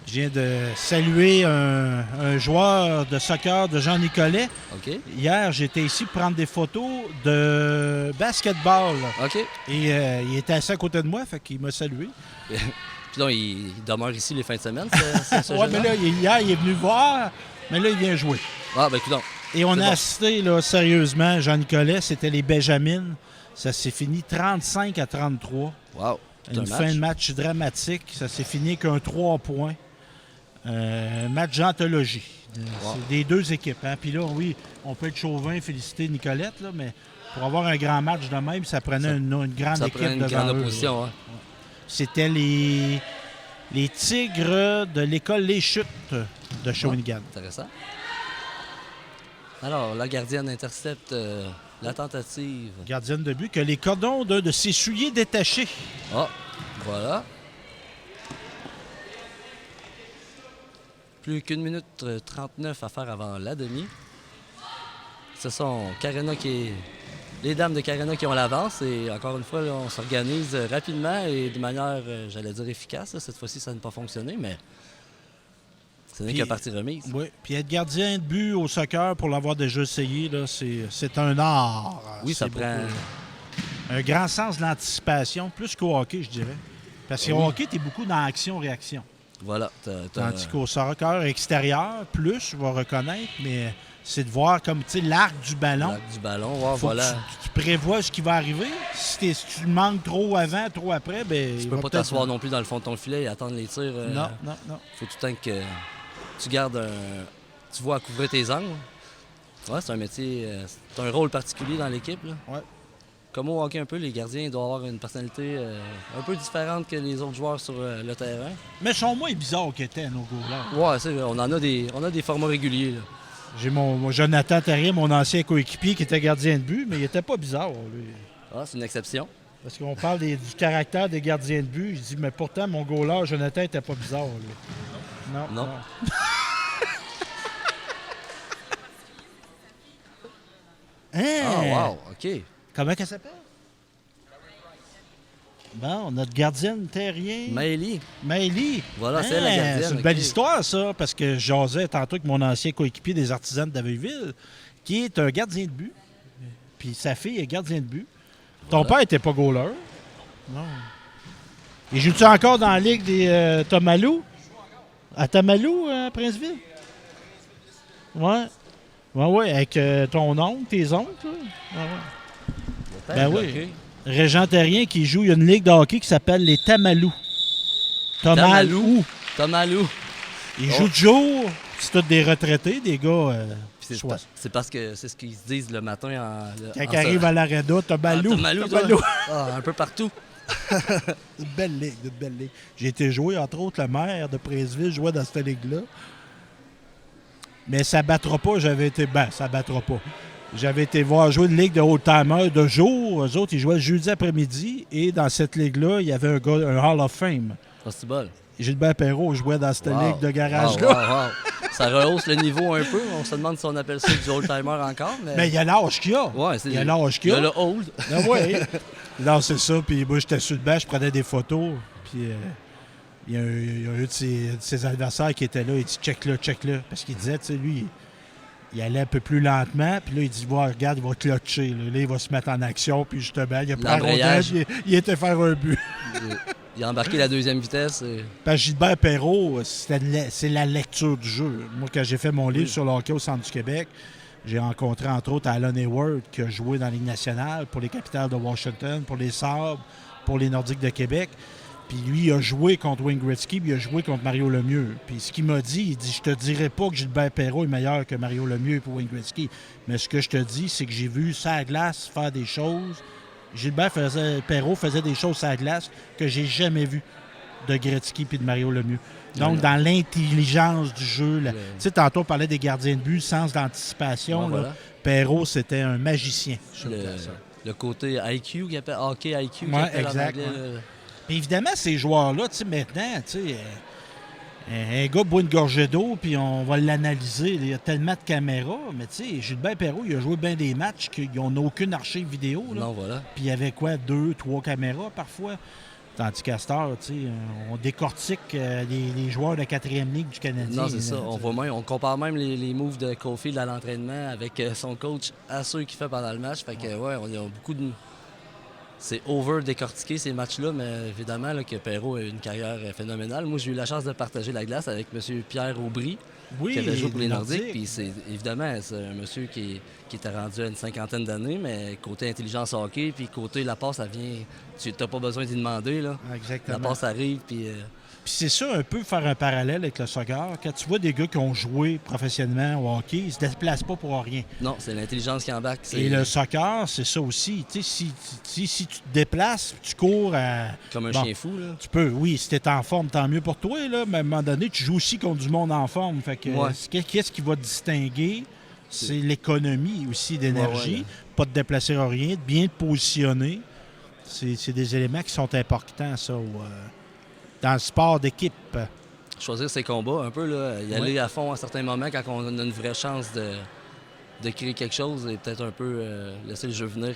Je viens de saluer un joueur de soccer de Jean Nicolet. OK. Hier, j'étais ici pour prendre des photos de basketball. OK. Et il était assis à côté de moi, fait qu'il m'a salué. Puis là, il demeure ici les fins de semaine, ce Ouais, jeune mais homme? là, hier, il est venu voir, mais là, il vient jouer. Ah, ben écoute donc. Et on C'est a bon. assisté, là, sérieusement, Jean Nicolet, c'était les Benjamins. Ça s'est fini 35-33. Wow. Une fin de match dramatique. Ça s'est fini avec un 3 points. Match d'anthologie. Wow. C'est des deux équipes. Hein? Puis là, oui, on peut être chauvin, féliciter Nicolette, là, mais pour avoir un grand match de même, ça prenait une grande Ça équipe prend une devant grande eux, opposition, là. hein. C'était les Tigres de l'école Les Chutes de Shawinigan. Intéressant. Alors, la gardienne intercepte la tentative. Gardienne de but, que les cordons de ses souliers détachés. Ah, voilà. Plus qu'une minute 39 à faire avant la demi. Ce sont les dames de Carena qui ont l'avance et encore une fois, là, on s'organise rapidement et de manière, j'allais dire efficace. Là. Cette fois-ci, ça n'a pas fonctionné, mais ce n'est Puis- que partie remise. Oui, puis être gardien de but au soccer, pour l'avoir déjà essayé, là, c'est un art. Oui, ça C'est prend... un grand sens de l'anticipation, plus qu'au hockey, je dirais. Parce qu'au Oui. hockey, tu es beaucoup dans action-réaction. Voilà. Tandis qu'au soccer extérieur, plus, je vais reconnaître, mais c'est de voir comme, tu sais, l'arc du ballon. l'arc du ballon, ouais, Faut voilà. que tu prévois ce qui va arriver. Si tu manques trop avant, trop après, ben Tu il peux va pas peut-être- t'asseoir non plus dans le fond de ton filet et attendre les tirs. Non, non, non. Faut tout le temps que tu gardes tu vois à couvrir tes angles. Ouais, c'est un métier, c'est un rôle particulier dans l'équipe. Là. Ouais. Comme au hockey un peu, les gardiens doivent avoir une personnalité un peu différente que les autres joueurs sur le terrain. Mais sont moins bizarres qu'étaient nos goalers. Ouais, c'est vrai, on a des formats réguliers. Là. J'ai mon Jonathan Terrier, mon ancien coéquipier, qui était gardien de but, mais il était pas bizarre, lui. Ah, c'est une exception. Parce qu'on parle du caractère des gardiens de but. Je dis, mais pourtant, mon goaler, Jonathan, était pas bizarre, lui. Non. Hein? Ah, wow, OK. Comment elle s'appelle? Bon, notre gardienne terrien. Maëlie. Voilà, c'est la gardienne. C'est une OK. belle histoire, ça, parce que je jasais tantôt avec mon ancien coéquipier des Artisans de Daveuville, qui est un gardien de but. Puis sa fille est gardien de but. Ton père n'était pas goaler. Non. Et joues-tu encore dans la ligue des Tomalou? À Tamalou, à Princeville? Ouais. Ouais, avec ton oncle, tes oncles. Là. Ouais. Ben oui. Régent Terrien qui joue, il y a une ligue de hockey qui s'appelle les Tamalous. Tomalou. Ils jouent de jour. C'est tous des retraités, des gars. C'est parce que c'est ce qu'ils se disent le matin quand ils arrivent à l'Arena, Tomalou. Un peu partout. Une belle ligue. J'ai été joué, entre autres, le maire de Princeville jouait dans cette ligue-là. Mais ça battra pas, ça battra pas. J'avais été voir jouer une ligue de old-timers de jour. Eux autres, ils jouaient le jeudi après-midi. Et dans cette ligue-là, il y avait un Hall of Fame. C'est bon. Gilbert Perrault jouait dans cette ligue de garage-là. Wow. Ça rehausse le niveau un peu. On se demande si on appelle ça du old-timer encore. Mais il y a l'âge qu'il y a. Ouais, il y a l'âge qu'il y a. Il y a le old. Oui. Non, c'est ça. Puis moi, j'étais sur le banc, je prenais des photos. Puis il y a un de ses adversaires qui était là. Il dit « check-le. Parce qu'il disait, tu sais, lui, il allait un peu plus lentement. Puis là, il dit « regarde, il va clutcher. Là, il va se mettre en action. » Puis justement, il a pris un rondage. Il était faire un but. Il a embarqué la deuxième vitesse. Parce que Gilbert Perrault, c'est la lecture du jeu. Moi, quand j'ai fait mon livre sur le hockey au Centre du Québec, j'ai rencontré entre autres Alan Hayward qui a joué dans la Ligue nationale pour les Capitals de Washington, pour les Sabres, pour les Nordiques de Québec. Puis lui, il a joué contre Wayne Gretzky, puis il a joué contre Mario Lemieux. Puis ce qu'il m'a dit, il dit « Je te dirais pas que Gilbert Perrault est meilleur que Mario Lemieux pour Wayne Gretzky. Mais ce que je te dis, c'est que j'ai vu sa glace faire des choses. Gilbert Perrault faisait des choses sur la glace que j'ai jamais vues de Gretzky puis de Mario Lemieux. Donc, dans l'intelligence du jeu, tu sais, tantôt on parlait des gardiens de but, le sens d'anticipation. Voilà. Perrault, c'était un magicien. Le côté IQ, qu'il appelle hockey IQ. Oui, exact. Puis évidemment, ces joueurs-là, tu sais, maintenant, tu sais, un gars boit une gorgée d'eau, puis on va l'analyser. Il y a tellement de caméras. Mais tu sais, Gilbert Perrault, il a joué bien des matchs qu'ils n'ont aucune archive vidéo. Là. Non, voilà. Puis il y avait 2, 3 caméras parfois. Tandis qu'à cette heure, tu sais, on décortique les joueurs de 4e ligue du Canadien. Non, c'est ça. On compare même les moves de Caulfield à l'entraînement avec son coach à ceux qu'il fait pendant le match. Fait que, ouais, on a beaucoup de... C'est over-décortiqué ces matchs-là, mais évidemment là, que Perrault a une carrière phénoménale. Moi, j'ai eu la chance de partager la glace avec M. Pierre Aubry, qui avait joué pour les Nordiques. Puis évidemment, c'est un monsieur qui était rendu à une 50aine d'années, mais côté intelligence hockey, puis côté la passe, elle vient... Tu n'as pas besoin d'y demander. Là. Exactement. La passe arrive, puis... Puis c'est ça, un peu faire un parallèle avec le soccer. Quand tu vois des gars qui ont joué professionnellement au hockey, ils se déplacent pas pour rien. Non, c'est l'intelligence qui embarque. Et le soccer, c'est ça aussi. Tu sais, si tu te déplaces, tu cours à... Comme un chien fou, là. Tu peux, oui, si tu es en forme, tant mieux pour toi, là, mais à un moment donné, tu joues aussi contre du monde en forme. Fait que qu'est-ce qui va te distinguer? C'est l'économie aussi d'énergie. Pas te déplacer à rien, de bien te positionner. C'est des éléments qui sont importants, ça, dans le sport d'équipe. Choisir ses combats un peu, là, y aller à fond à certains moments quand on a une vraie chance de créer quelque chose et peut-être un peu laisser le jeu venir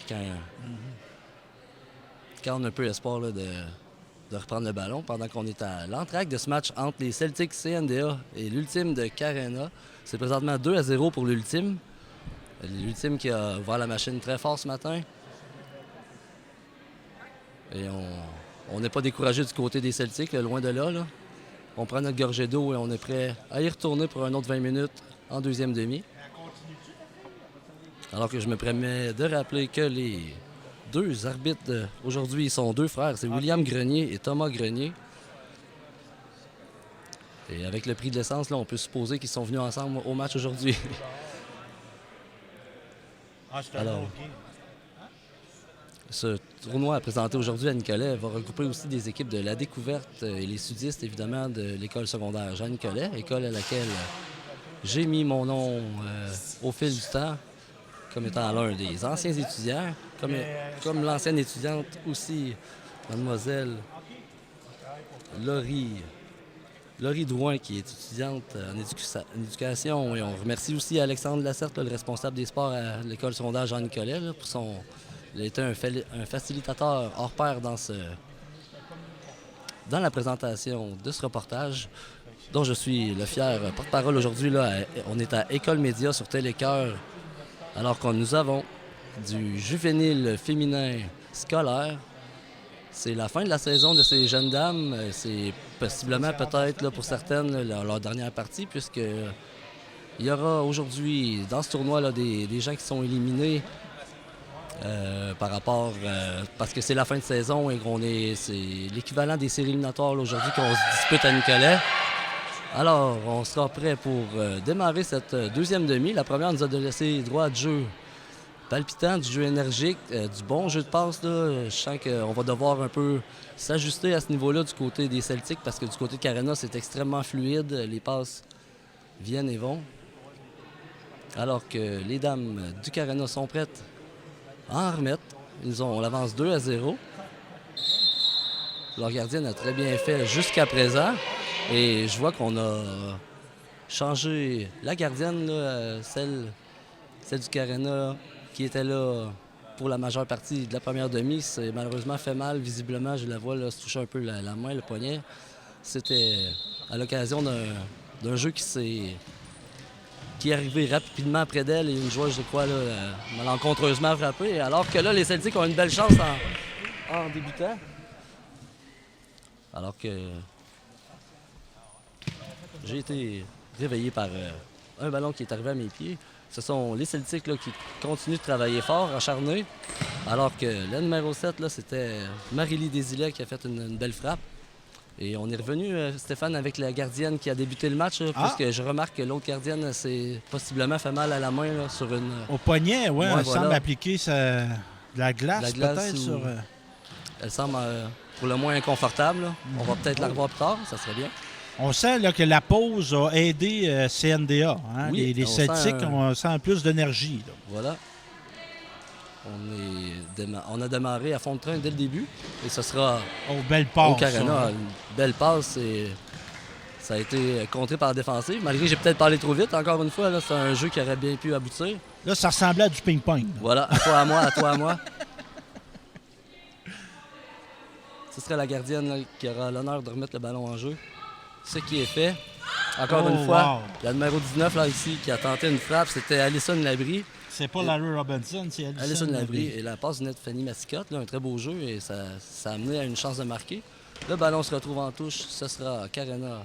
quand on a un peu espoir là, de reprendre le ballon pendant qu'on est à l'entracte de ce match entre les Celtics CNDA et l'Ultime de Carena. C'est présentement 2-0 pour l'Ultime. L'Ultime qui a ouvert la machine très fort ce matin. Et on n'est pas découragé du côté des Celtics, loin de là, là. On prend notre gorgée d'eau et on est prêt à y retourner pour un autre 20 minutes en deuxième demi. Alors que je me permets de rappeler que les deux arbitres aujourd'hui sont deux frères. C'est William Grenier et Thomas Grenier. Et avec le prix de l'essence, là, on peut supposer qu'ils sont venus ensemble au match aujourd'hui. Alors, ce tournoi présenté aujourd'hui à Nicolet va regrouper aussi des équipes de la découverte et les sudistes, évidemment, de l'école secondaire Jean-Nicolet, école à laquelle j'ai mis mon nom au fil du temps comme étant l'un des anciens étudiants, comme l'ancienne étudiante aussi, mademoiselle Laurie Laurie Drouin, qui est étudiante en éducation. Et on remercie aussi Alexandre Lacerte, le responsable des sports à l'école secondaire Jean-Nicolet, pour son... Il a été un facilitateur hors pair dans la présentation de ce reportage, dont je suis le fier porte-parole aujourd'hui. On est à École Média sur Télécœur, alors que nous avons du juvénile féminin scolaire. C'est la fin de la saison de ces jeunes dames. C'est possiblement peut-être là, pour certaines leur dernière partie, puisqu'il y aura aujourd'hui dans ce tournoi là, des gens qui sont éliminés par rapport... parce que c'est la fin de saison et c'est l'équivalent des séries éliminatoires là, aujourd'hui qu'on se dispute à Nicolet. Alors, on sera prêt pour démarrer cette deuxième demi. La première nous a laissé droit de jeu palpitant, du jeu énergique, du bon jeu de passe. Là. Je sens qu'on va devoir un peu s'ajuster à ce niveau-là du côté des Celtics parce que du côté de Carena, c'est extrêmement fluide. Les passes viennent et vont. Alors que les dames du Carena sont prêtes à en remettre. On l'avance 2-0. Leur gardienne a très bien fait jusqu'à présent. Et je vois qu'on a changé la gardienne, là, celle du Carena, qui était là pour la majeure partie de la première demi. C'est malheureusement fait mal, visiblement. Je la vois là, se toucher un peu la main, le poignet. C'était à l'occasion d'un jeu qui est arrivé rapidement après d'elle et une joueuse, je crois, là, malencontreusement frappée. Alors que là, les Celtics ont une belle chance en débutant. Alors que j'ai été réveillé par un ballon qui est arrivé à mes pieds. Ce sont les Celtics là, qui continuent de travailler fort, acharnés. Alors que la numéro 7, là, c'était Marie-Lie Desilets qui a fait une belle frappe. Et on est revenu, Stéphane, avec la gardienne qui a débuté le match, là, puisque je remarque que l'autre gardienne s'est possiblement fait mal à la main là, sur une... Au poignet, oui, elle voilà. semble appliquer de la glace peut-être sur... Elle semble pour le moins inconfortable. Là. On va peut-être la revoir plus tard, ça serait bien. On sent là, que la pause a aidé CNDA. Hein? Oui, les Celtics, on sent plus d'énergie. Là. Voilà. On a démarré à fond de train dès le début. Et ce sera belle passe, au Carena. Une belle passe. Et ça a été contré par la défensive. Malgré que j'ai peut-être parlé trop vite. Encore une fois, là, c'est un jeu qui aurait bien pu aboutir. Là, ça ressemblait à du ping-pong. Voilà, à toi à moi, à toi à moi. Ce serait la gardienne là, qui aura l'honneur de remettre le ballon en jeu. Ce qui est fait. Encore une fois, la numéro 19 là, ici qui a tenté une frappe, c'était Alison Labrie. C'est pas Larry Robinson, c'est Alison Labrie. Et la passe venait de Fanny Mascotte, là, un très beau jeu et ça a amené à une chance de marquer. Le ballon se retrouve en touche. Ce sera Carena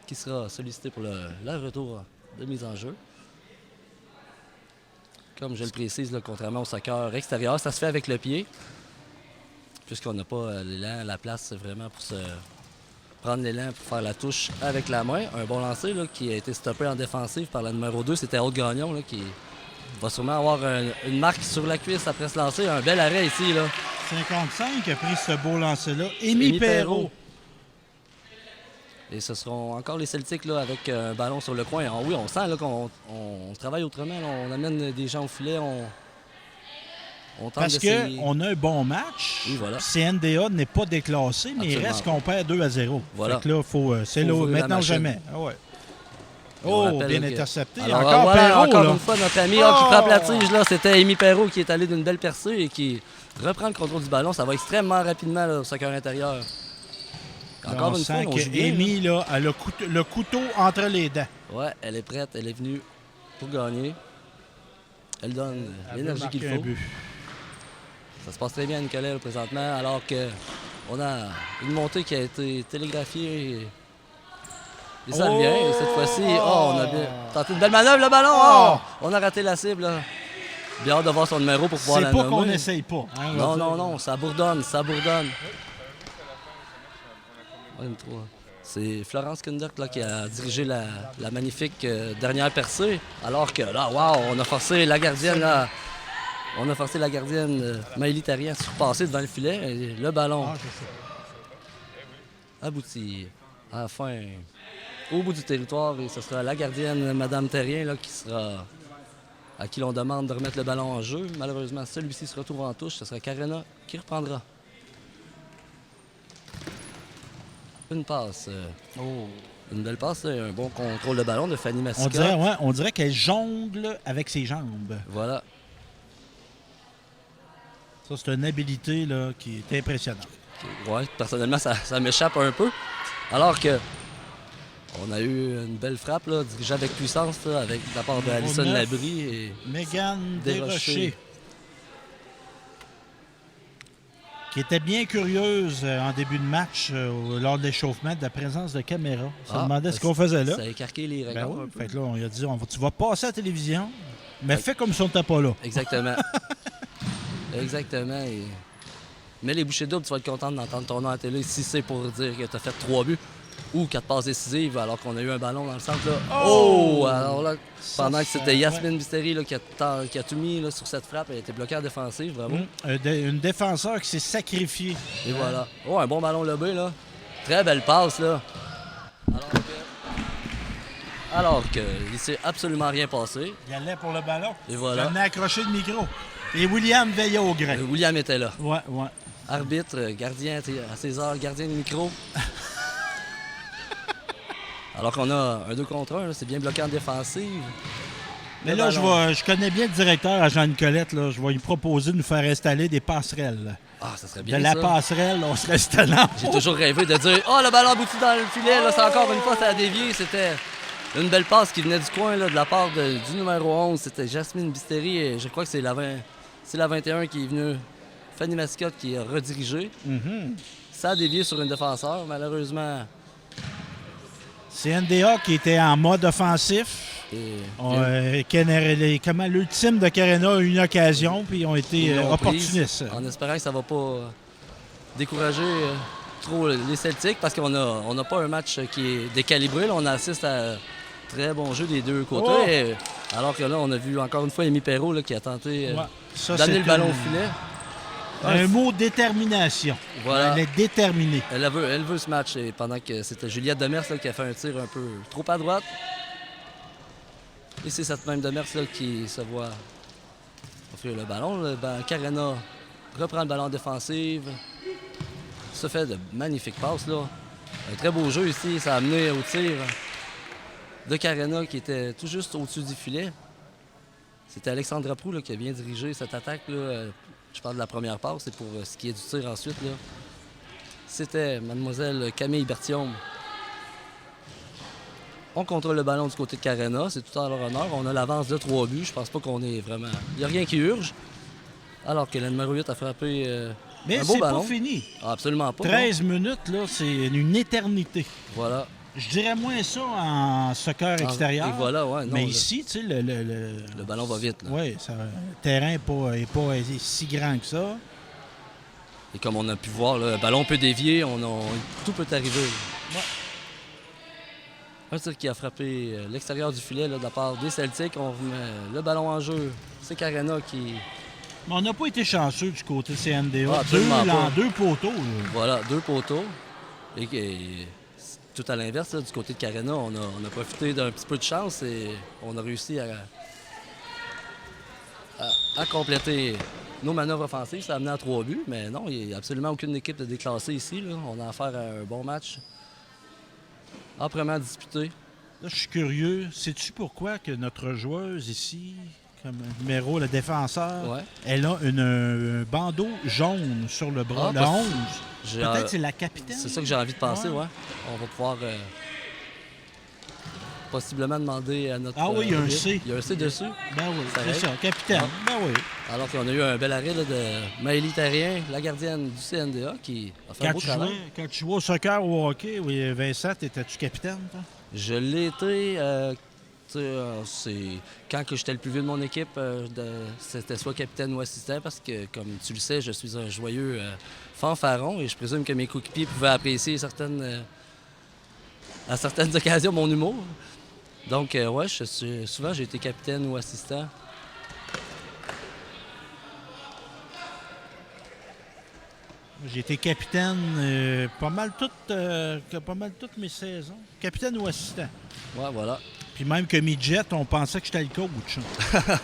qui sera sollicité pour le retour de mise en jeu. Comme je le précise, là, contrairement au soccer extérieur, ça se fait avec le pied. Puisqu'on n'a pas l'élan, la place vraiment pour se prendre l'élan pour faire la touche avec la main. Un bon lancer là, qui a été stoppé en défensive par la numéro 2, c'était Aude Gagnon là, qui va sûrement avoir une marque sur la cuisse après ce lancer. Un bel arrêt ici. Là. 55 a pris ce beau lancer-là. Émy Perrault. Et ce seront encore les Celtics là, avec un ballon sur le coin. Oui, on sent là, qu'on travaille autrement. Là. On amène des gens au filet. Parce qu'on a un bon match. Oui, voilà. CNDA n'est pas déclassé, mais il reste qu'on perd 2-0. Voilà. Fait que là, c'est là, maintenant ou jamais. Ah ouais. Bien intercepté. Alors, encore voilà, Perrault, encore là. une fois, notre ami qui frappe la tige. Là, c'était Émy Perrault qui est allé d'une belle percée et qui reprend le contrôle du ballon. Ça va extrêmement rapidement là, au soccer intérieur. Encore une fois, on joue bien. Émy, là, a le couteau entre les dents. Oui, elle est prête. Elle est venue pour gagner. Elle donne l'énergie qu'il faut. Ça se passe très bien à Nicolet présentement, alors qu'on a une montée qui a été télégraphiée. Et ça revient. Et cette fois-ci, on a bien tenté une belle manœuvre, le ballon. On a raté la cible. Là. Bien hâte de voir son numéro pour pouvoir la nommer. C'est pas qu'on n'essaye pas. Hein, non, ça bourdonne, ça bourdonne. C'est Florence Kundert là, qui a dirigé la magnifique dernière percée, alors que là, on a forcé la gardienne là. On a forcé la gardienne Maëlie Tarian à surpasser devant le filet. Et le ballon aboutit à la fin au bout du territoire. Et ce sera la gardienne Madame Tarian là, à qui l'on demande de remettre le ballon en jeu. Malheureusement, celui-ci se retrouve en touche. Ce sera Carena qui reprendra. une passe. Oh. Une belle passe, là, un bon contrôle de ballon de Fanny Massicotte. On dirait qu'elle jongle avec ses jambes. Voilà. Ça, c'est une habilité là, qui est impressionnante. Ouais, personnellement, ça m'échappe un peu. Alors que on a eu une belle frappe, là, dirigée avec puissance, là, avec de la part d'Alison Labrie et Mégane Desrochers. Qui était bien curieuse en début de match, lors de l'échauffement, de la présence de caméra. On se demandait ce qu'on faisait là. Ça a écarqué les regards. Ben oui, fait que là, on lui a dit, tu vas passer à la télévision, mais fais comme si on n'était pas là. Exactement. Exactement. Mais les bouchées doubles, tu vas être content d'entendre ton nom à la télé si c'est pour dire que tu as fait 3 buts ou 4 passes décisives alors qu'on a eu un ballon dans le centre. Là. Oh! Alors là, pendant que c'était Yasmine Bisteri là, qui a tout mis là, sur cette frappe, elle était bloquée en défensive, vraiment. Une défenseur qui s'est sacrifiée. Et voilà. Oh, un bon ballon lobé, là. Très belle passe, là. Alors que il s'est absolument rien passé. Il allait pour le ballon. Et voilà. Il a accroché le micro. Et William veillait au grain. William était là. Ouais. Arbitre, gardien à ses heures, gardien de micro. Alors qu'on a un 2 contre 1, c'est bien bloqué en défensive. Mais là, je connais bien le directeur à Jean-Nicolette. Je vais lui proposer de nous faire installer des passerelles. Ah, ça serait bien. De la passerelle, on serait installant. J'ai toujours rêvé de dire le ballon abouti dans le filet, là, c'est encore une fois, ça a dévié. C'était une belle passe qui venait du coin là, de la part du numéro 11. C'était Jasmine Bisteri et je crois que c'est la 21 qui est venue. Fanny Massicotte qui a redirigé. Ça a dévié sur une défenseur, malheureusement. C'est NDA qui était en mode offensif. L'ultime de Carena a eu une occasion, puis ils ont été opportunistes. En espérant que ça ne va pas décourager trop les Celtics, parce qu'on n'a pas un match qui est décalibré. Là, on assiste à très bon jeu des deux côtés. Alors que là, on a vu encore une fois Amy Perrault là, qui a tenté d'amener le ballon au filet. Un mot détermination. Voilà. Elle est déterminée. Elle veut ce match. Et pendant que c'était Juliette Demers là, qui a fait un tir un peu trop à droite. Et c'est cette même Demers là, qui se voit offrir le ballon. Carena reprend le ballon défensif. Ça fait de magnifiques passes. Là. Un très beau jeu ici. Ça a amené au tir de Carena qui était tout juste au-dessus du filet. C'était Alexandra Proulx là, qui a bien dirigé cette attaque. Là. Je parle de la première passe, c'est pour ce qui est du tir ensuite. Là. C'était mademoiselle Camille Berthiaume. On contrôle le ballon du côté de Carena, c'est tout à leur honneur. On a l'avance de 3 buts, je pense pas qu'on est vraiment... Il n'y a rien qui urge. Alors que la numéro 8 a frappé un beau ballon. Mais c'est pas fini. Ah, absolument pas. 13 minutes, là, c'est une éternité. Voilà. Je dirais moins ça en soccer extérieur. Et voilà, ouais. Non, mais ici, tu sais, le ballon va vite. Oui, le terrain n'est pas si grand que ça. Et comme on a pu voir, là, le ballon peut dévier, tout peut arriver. Ouais. Un tir qui a frappé l'extérieur du filet là, de la part des Celtics. On remet le ballon en jeu. C'est Carena qui... Mais on n'a pas été chanceux du côté de CNDA. Deux poteaux. Là. Voilà, 2 poteaux. Et tout à l'inverse, du côté de Carena, on a profité d'un petit peu de chance et on a réussi à compléter nos manœuvres offensives. Ça a amené à 3 buts, mais non, il n'y a absolument aucune équipe de déclassée ici. Là. On a affaire à un bon match. Âprement disputé. Là, je suis curieux. Sais-tu pourquoi que notre joueuse ici, comme numéro, le défenseur, elle a un bandeau jaune sur le bras, le 11? Peut-être c'est la capitaine. C'est ça que j'ai envie de penser, ouais. On va pouvoir possiblement demander à notre... Ah oui, il y a un C. Il y a un C dessus. Ben oui, c'est ça, capitaine. Ben oui. Alors qu'on a eu un bel arrêt là, de Maëlie Terrien, la gardienne du CNDA, qui a fait un beau travail. Quand tu jouais au soccer ou au hockey, oui, Vincent, étais-tu capitaine, toi? Je l'ai été... c'est quand que j'étais le plus vieux de mon équipe, c'était soit capitaine ou assistant parce que, comme tu le sais, je suis un joyeux fanfaron et je présume que mes coéquipiers pouvaient apprécier à certaines occasions mon humour. Donc, souvent j'ai été capitaine ou assistant. J'ai été capitaine pas mal toutes mes saisons. Capitaine ou assistant. Ouais, voilà. Puis même que midget, on pensait que j'étais le coach.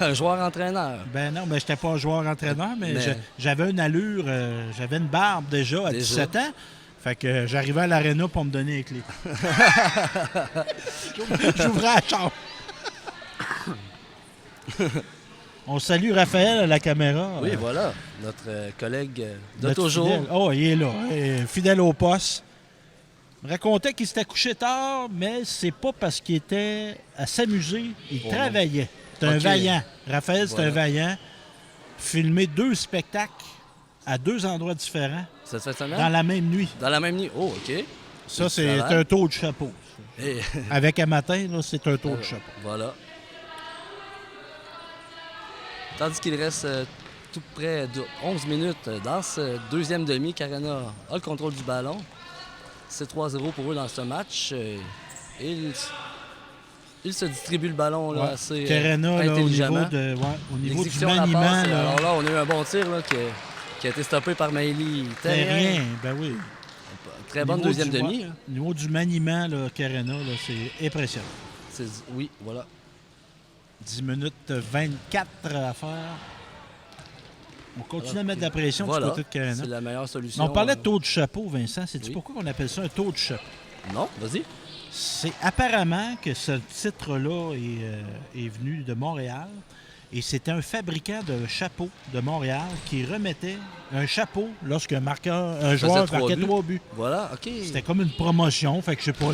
Un joueur-entraîneur. Ben non, mais j'étais pas un joueur-entraîneur, mais j'avais une allure, j'avais une barbe déjà à 17 ans. Fait que j'arrivais à l'aréna pour me donner les clés. J'ouvrais la chambre. On salue Raphaël à la caméra. Oui, voilà, notre collègue de notre toujours. fidèle. Oh, il est là, fidèle au poste. Il me racontait qu'il s'était couché tard, mais c'est pas parce qu'il était à s'amuser. Il travaillait. C'est un vaillant. Raphaël, c'est un vaillant. Filmé 2 spectacles à 2 endroits différents. Cette fin de semaine? Dans la même nuit. Dans la même nuit. Oh, OK. Ça, c'est un tour de chapeau. Et... Avec un matin, là, c'est un tour de chapeau. Voilà. Tandis qu'il reste tout près de 11 minutes dans ce deuxième demi, Carena a le contrôle du ballon. C'est 3-0 pour eux dans ce match. Il se distribue le ballon là, assez Carena, là, intelligemment. au niveau du L'exécution à la maniement. passe, Là, alors là, on a eu un bon tir là, qui a été stoppé par Maëlie. Terrien, ben oui. Très bonne deuxième demi. Au niveau du maniement, là, Carena, là, c'est impressionnant. Oui, voilà. 10 minutes 24 à faire. On continue à mettre de la pression du côté de Carena. C'est la meilleure solution. On parlait de taux de chapeau, Vincent. Sais-tu pourquoi on appelle ça un taux de chapeau? Non, vas-y. C'est apparemment que ce titre-là est venu de Montréal. Et c'était un fabricant de chapeaux de Montréal qui remettait un chapeau lorsqu'un joueur marquait 3 buts. Voilà, OK. C'était comme une promotion. Fait que je sais pas,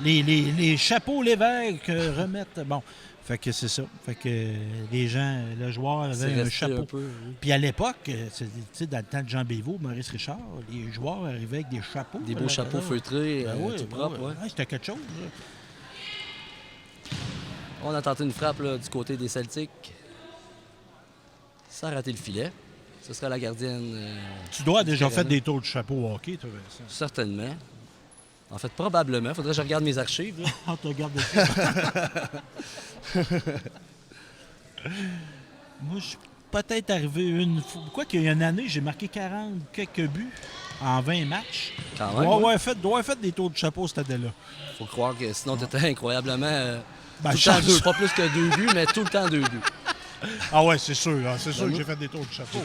les chapeaux l'évêque remettent. Bon, fait que c'est ça. Fait que les gens, le joueur avait un chapeau. Puis à l'époque, tu sais, dans le temps de Jean Bévaux, Maurice Richard, les joueurs arrivaient avec des chapeaux. Des beaux chapeaux feutrés, tout propre. Ouais, c'était quelque chose. Là. On a tenté une frappe là, du côté des Celtics. Ça a raté le filet. Ce sera la gardienne. Tu dois déjà faire des tours de chapeau au hockey, toi, Vincent. Certainement. En fait, probablement. Faudrait que je regarde mes archives. On te regarde ça. Moi, je suis peut-être arrivé une fois. Quoi qu'il y a une année, j'ai marqué 40 quelques buts en 20 matchs. Quand même, doit avoir fait des tours de chapeau cette année-là. Faut croire que sinon, tu étais incroyablement... Ben, tout le temps deux, pas plus que 2 buts, mais tout le temps 2 buts. Ah ouais, c'est sûr. Hein, c'est sûr que j'ai fait des tours de chapeau.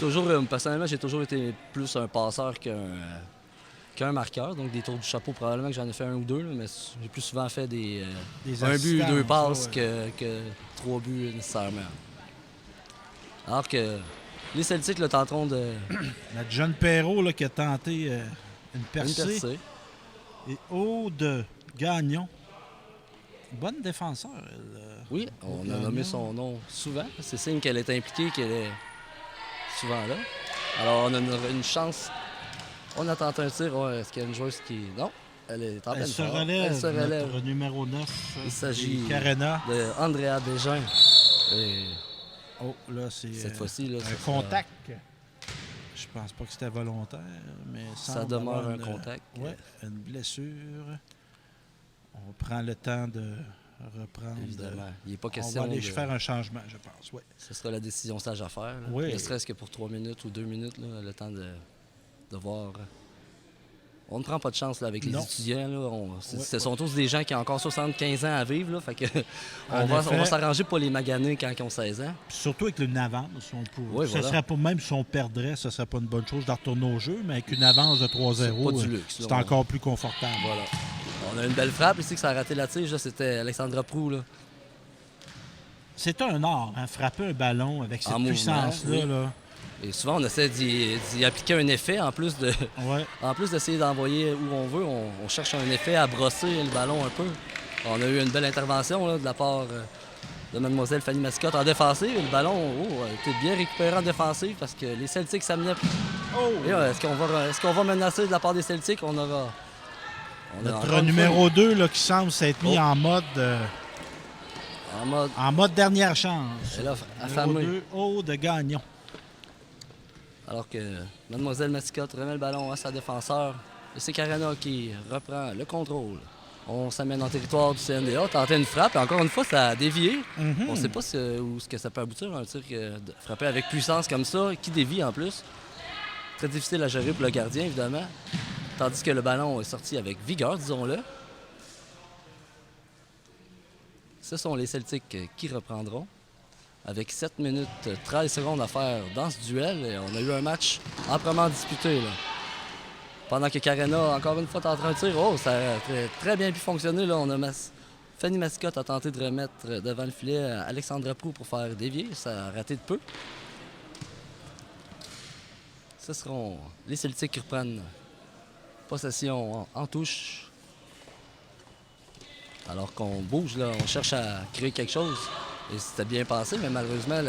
Personnellement, j'ai toujours été plus un passeur qu'un marqueur. Donc, des tours du chapeau, probablement que j'en ai fait 1 ou 2, mais j'ai plus souvent fait un but, 2 passes que 3 buts nécessairement. Alors que les Celtics le tenteront de... Notre jeune Perrault là, qui a tenté une percée. Et Aude Gagnon. Bonne défenseur. Oui, on a nommé son nom souvent. C'est signe qu'elle est impliquée, qu'elle est souvent là. Alors, on a une chance. On a tenté un tir. Ouais, est-ce qu'il y a une joueuse qui... Non, elle est en pleine forme. Elle se relève. Notre numéro 9. Il s'agit de Andrea Desjardins. Et... Oh, là, c'est cette fois-ci, là, un contact. Je pense pas que c'était volontaire, mais ça demeure un contact. Oui, une blessure. On prend le temps de reprendre. Évidemment. Il n'est pas question on va aller faire un changement, je pense. Oui. Ce sera la décision sage à faire. Oui. Ne serait-ce que pour 3 minutes ou 2 minutes, là, le temps de voir. On ne prend pas de chance là, avec les étudiants. Là. Ce sont tous des gens qui ont encore 75 ans à vivre. Là, fait que on va s'arranger pour les maganer quand ils ont 16 ans. Puis surtout avec une avance. Serait pas, même si on perdrait, ce ne serait pas une bonne chose de retourner au jeu, mais avec une avance de 3-0, c'est encore plus confortable. Voilà. On a une belle frappe ici que ça a raté la tige. C'était Alexandra Proulx. Là. C'est un art, hein, frapper un ballon avec cette puissance-là. Oui. Là. Et souvent, on essaie d'y appliquer un effet en plus d'essayer d'envoyer où on veut. On cherche un effet à brosser le ballon un peu. On a eu une belle intervention là, de la part de Mlle Fanny Mascotte en défensive. Le ballon a été bien récupéré en défensive parce que les Celtics s'amenaient. Est-ce qu'on va menacer de la part des Celtics? Notre numéro 2 là, qui semble s'être mis en mode dernière chance. Et là, affamé. Numéro 2, de Gagnon. Alors que Mlle Mascotte remet le ballon à sa défenseur. Et c'est Carena qui reprend le contrôle. On s'amène en territoire du CNDA, tenter une frappe. Et encore une fois, ça a dévié. Mm-hmm. On ne sait pas où ce que ça peut aboutir, un tir frappé avec puissance comme ça, qui dévie en plus. Très difficile à gérer pour le gardien, évidemment. Tandis que le ballon est sorti avec vigueur, disons-le. Ce sont les Celtics qui reprendront. Avec 7 minutes 13 secondes à faire dans ce duel. Et on a eu un match amplement disputé. Là. Pendant que Carena, encore une fois, est en train de tirer. Oh, ça a très bien pu fonctionner. Là. On a Fanny Mascotte a tenté de remettre devant le filet Alexandra Proulx pour faire dévier. Ça a raté de peu. Ce seront les Celtics qui reprennent possession en touche. Alors qu'on bouge, là, on cherche à créer quelque chose. Et c'était bien passé, mais malheureusement,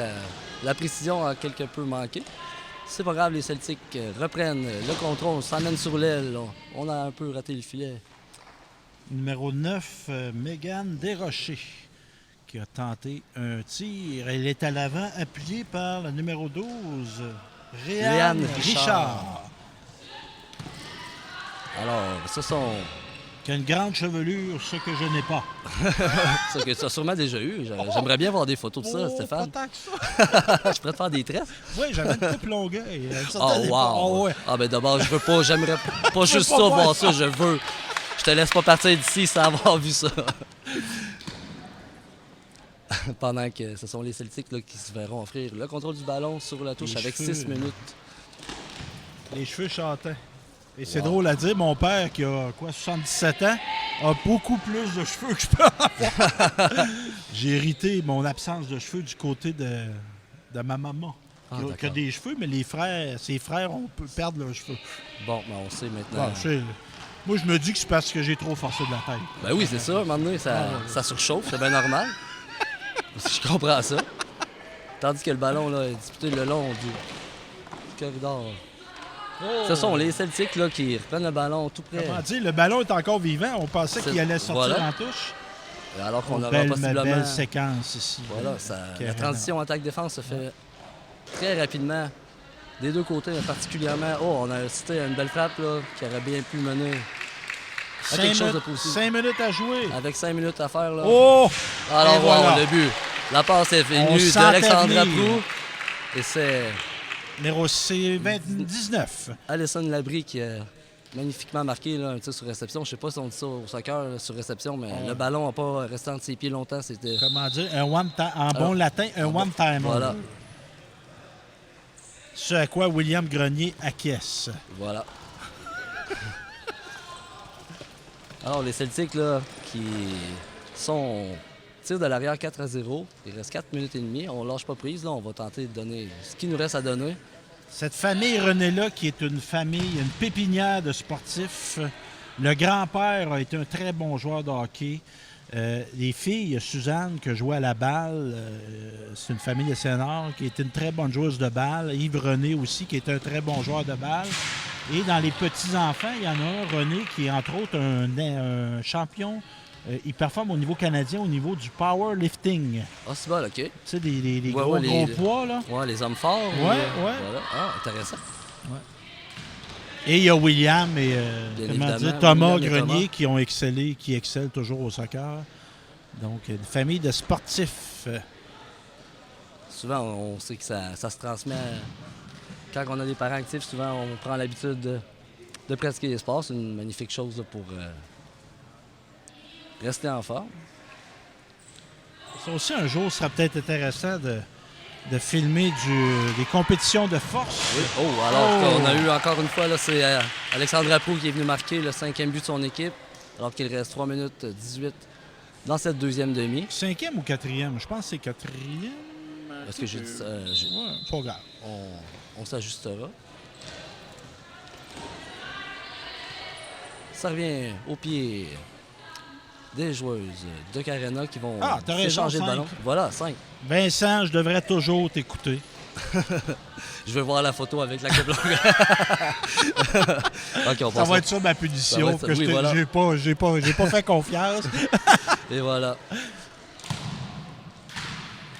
la précision a quelque peu manqué. C'est pas grave, les Celtics reprennent le contrôle, s'emmènent sur l'aile. On a un peu raté le filet. Numéro 9, Mégane Desrochers, qui a tenté un tir. Elle est à l'avant, appuyée par le numéro 12, Réanne Richard. Alors, ce sont... Qui a une grande chevelure, ce que je n'ai pas. Ça que tu as sûrement déjà eu. J'aimerais bien voir des photos de ça, Stéphane. Pas tant que ça. Je pourrais te faire des tresses. Oui, j'avais une coupe Longueuil. Oh, wow! Ouais. Ah, ben d'abord, je veux pas, j'aimerais pas juste ça, voir ça, je veux. Je te laisse pas partir d'ici sans avoir vu ça. Pendant que ce sont les Celtics là, qui se verront offrir le contrôle du ballon sur la touche avec 6 minutes. Les cheveux chantaient. Et c'est drôle à dire, mon père, qui a 77 ans, a beaucoup plus de cheveux que je peux avoir. J'ai hérité mon absence de cheveux du côté de ma maman, qui a des cheveux, mais ses frères, on peut perdre leurs cheveux. Bon, ben on sait maintenant. Moi, je me dis que c'est parce que j'ai trop forcé de la tête. Ben oui, c'est ça. À un moment donné, ça surchauffe, c'est bien normal. Je comprends ça. Tandis que le ballon là, est disputé le long du corridor. Oh. Ce sont les Celtics là, qui reprennent le ballon tout près. Comment dire, le ballon est encore vivant. On pensait qu'il allait sortir en touche. Alors qu'on aura possiblement... belle séquence ici. Voilà, la transition attaque-défense se fait très rapidement. Des deux côtés, mais particulièrement... Oh, on a cité une belle frappe là, qui aurait bien pu mener à quelque chose de possible. 5 minutes à jouer. Avec 5 minutes à faire. Là. Oh! Alors, voilà. Le but. La passe est venue d'Alexandra Proulx. Et c'est... Numéro 19. Alison Labrie qui a magnifiquement marqué là, un tir sur réception. Je ne sais pas si on dit ça au soccer là, sur réception, mais le ballon n'a pas resté entre ses pieds longtemps. C'était... Comment dire? En bon latin, un one-timer. Voilà. Ce à quoi William Grenier acquiesce. Voilà. Alors, les Celtics, là, qui sont... Tir de l'arrière 4-0. Il reste 4 minutes et demie. On ne lâche pas prise. Là. On va tenter de donner ce qu'il nous reste à donner. Cette famille René-là, qui est une pépinière de sportifs. Le grand-père a été un très bon joueur de hockey. Les filles, Suzanne, qui jouait à la balle, c'est une famille de Sénard, qui est une très bonne joueuse de balle. Yves René aussi, qui est un très bon joueur de balle. Et dans les petits-enfants, il y en a un, René, qui est entre autres un champion. Il performe au niveau canadien, au niveau du powerlifting. Ah, c'est bon, OK. Tu sais, des gros poids, là. Ouais, les hommes forts. Ouais. Voilà. Ah, intéressant. Ouais. Et il y a William et Thomas Grenier qui ont excellé, qui excellent toujours au soccer. Donc, une famille de sportifs. Souvent, on sait que ça se transmet. Quand on a des parents actifs, souvent, on prend l'habitude de pratiquer les sports. C'est une magnifique chose là, pour... rester en forme. Ça aussi, un jour, sera peut-être intéressant de filmer des compétitions de force. Oui. Oh, alors qu'on a eu encore une fois, là, c'est Alexandra Proulx qui est venu marquer le 5e but de son équipe, alors qu'il reste 3 minutes 18 dans cette deuxième demi. 5e ou 4e? Je pense que c'est 4e. Est-ce que j'ai dit ça? Ouais, pas grave. On s'ajustera. Ça revient au pied des joueuses de Carena qui vont échanger le ballon. Voilà, 5. Vincent, je devrais toujours t'écouter. Je veux voir la photo avec la coupe longue. Okay, ça va être ça ma punition, que j'ai pas fait confiance. Et voilà.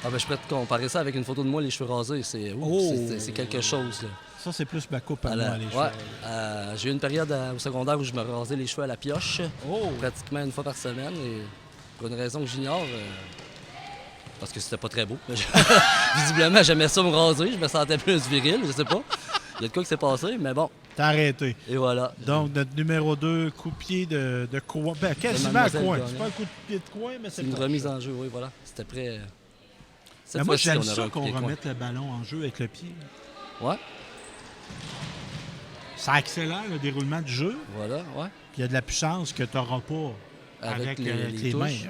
Ah ben, je pourrais te comparer ça avec une photo de moi, les cheveux rasés. C'est quelque chose. Là. Ça, c'est plus ma coupe à moi, les cheveux. J'ai eu une période au secondaire où je me rasais les cheveux à la pioche, pratiquement une fois par semaine. Et pour une raison que j'ignore, parce que c'était pas très beau. Visiblement, j'aimais ça me raser, je me sentais plus viril, je sais pas. Il y a de quoi qui s'est passé, mais bon. T'as arrêté. Et voilà. Donc, notre numéro 2, coup-pied de coin. Ben, quasiment à coin. C'est pas un coup de pied de coin, mais c'est une remise en jeu, oui, voilà. C'était prêt. Moi, j'aime ça qu'on remette le ballon en jeu avec le pied. Ouais. Ça accélère le déroulement du jeu. Voilà, ouais. Puis il y a de la puissance que tu n'auras pas avec les mains. touches.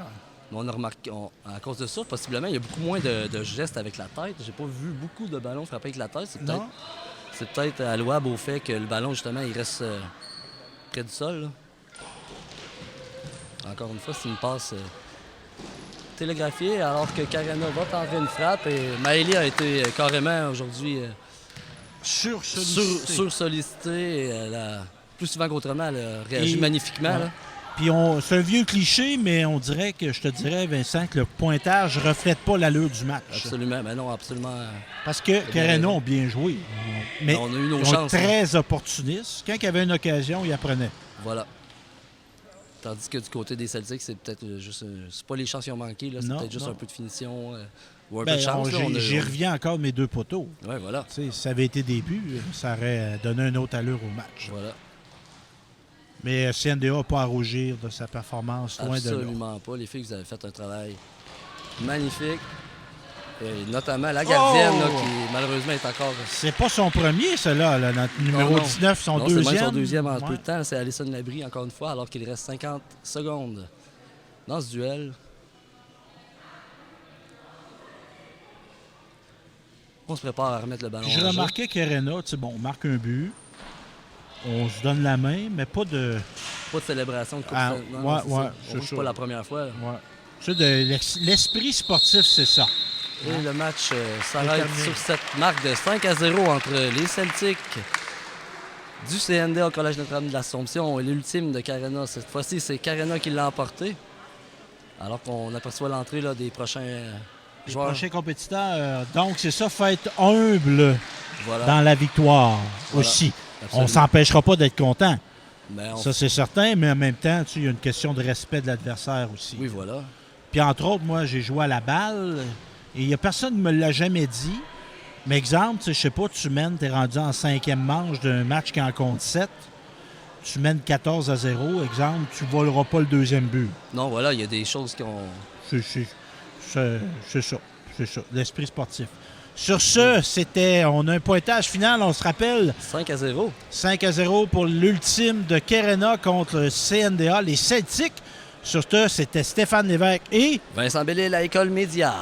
Mais on a remarqué, à cause de ça, possiblement, il y a beaucoup moins de gestes avec la tête. J'ai pas vu beaucoup de ballons frapper avec la tête. C'est peut-être allouable au fait que le ballon, justement, il reste près du sol. Là. Encore une fois, c'est une passe télégraphiée, alors que Carena va tenter une frappe. Et Maëlie a été carrément aujourd'hui sursollicitée. Elle a, plus souvent qu'autrement, elle a réagi magnifiquement. Ouais. Là. Puis c'est un vieux cliché, mais on dirait que, je te dirais, Vincent, que le pointage ne reflète pas l'allure du match. Absolument, mais non, absolument. Parce que Carena ont bien joué. Mais on a eu nos ils chances. Sont très opportunistes. Quand il y avait une occasion, ils apprenaient. Voilà. Tandis que du côté des Celtics, c'est peut-être juste... c'est pas les chances qui ont manqué, là. C'est peut-être juste un peu de finition ou un peu de chance. J'y reviens encore de mes 2 poteaux. Oui, voilà. Si ça avait été des buts, ça aurait donné une autre allure au match. Voilà. Mais CNDA n'a pas à rougir de sa performance, loin de là. Absolument pas. Les filles, vous avez fait un travail magnifique. Et notamment la gardienne, là, qui malheureusement est encore... C'est pas son premier, celui-là, notre numéro 19, son deuxième. C'est même son deuxième en peu de temps. C'est Alison Labrie, encore une fois, alors qu'il reste 50 secondes dans ce duel. On se prépare à remettre le ballon. Je remarquais qu'Arena, on marque un but, on se donne la main, mais pas de... Pas de célébration de coupe. C'est pas la première fois. L'esprit sportif, c'est ça. Et le match s'arrête sur cette marque de 5-0 entre les Celtics du CND au Collège Notre-Dame de l'Assomption et l'ultime de Carena. Cette fois-ci, c'est Carena qui l'a emporté. Alors qu'on aperçoit l'entrée des prochains joueurs. Les prochains compétiteurs. Donc, c'est ça, faut être humble dans la victoire aussi. Absolument. On ne s'empêchera pas d'être content. Ça, c'est certain, mais en même temps, il y a une question de respect de l'adversaire aussi. Oui, voilà. Puis, entre autres, moi, j'ai joué à la balle. Et il n'y a personne qui me l'a jamais dit. Mais exemple, je sais pas, tu mènes, tu es rendu en 5e manche d'un match qui en compte 7. Tu mènes 14-0, exemple, tu ne voleras pas le deuxième but. Non, voilà, il y a des choses qui ont... C'est ça. L'esprit sportif. Sur ce, on a un pointage final, on se rappelle. 5-0. 5-0 pour l'ultime de Carena contre le CNDA, les Celtics. Sur ce, c'était Stéphane Lévesque et... Vincent Bellil à École Média.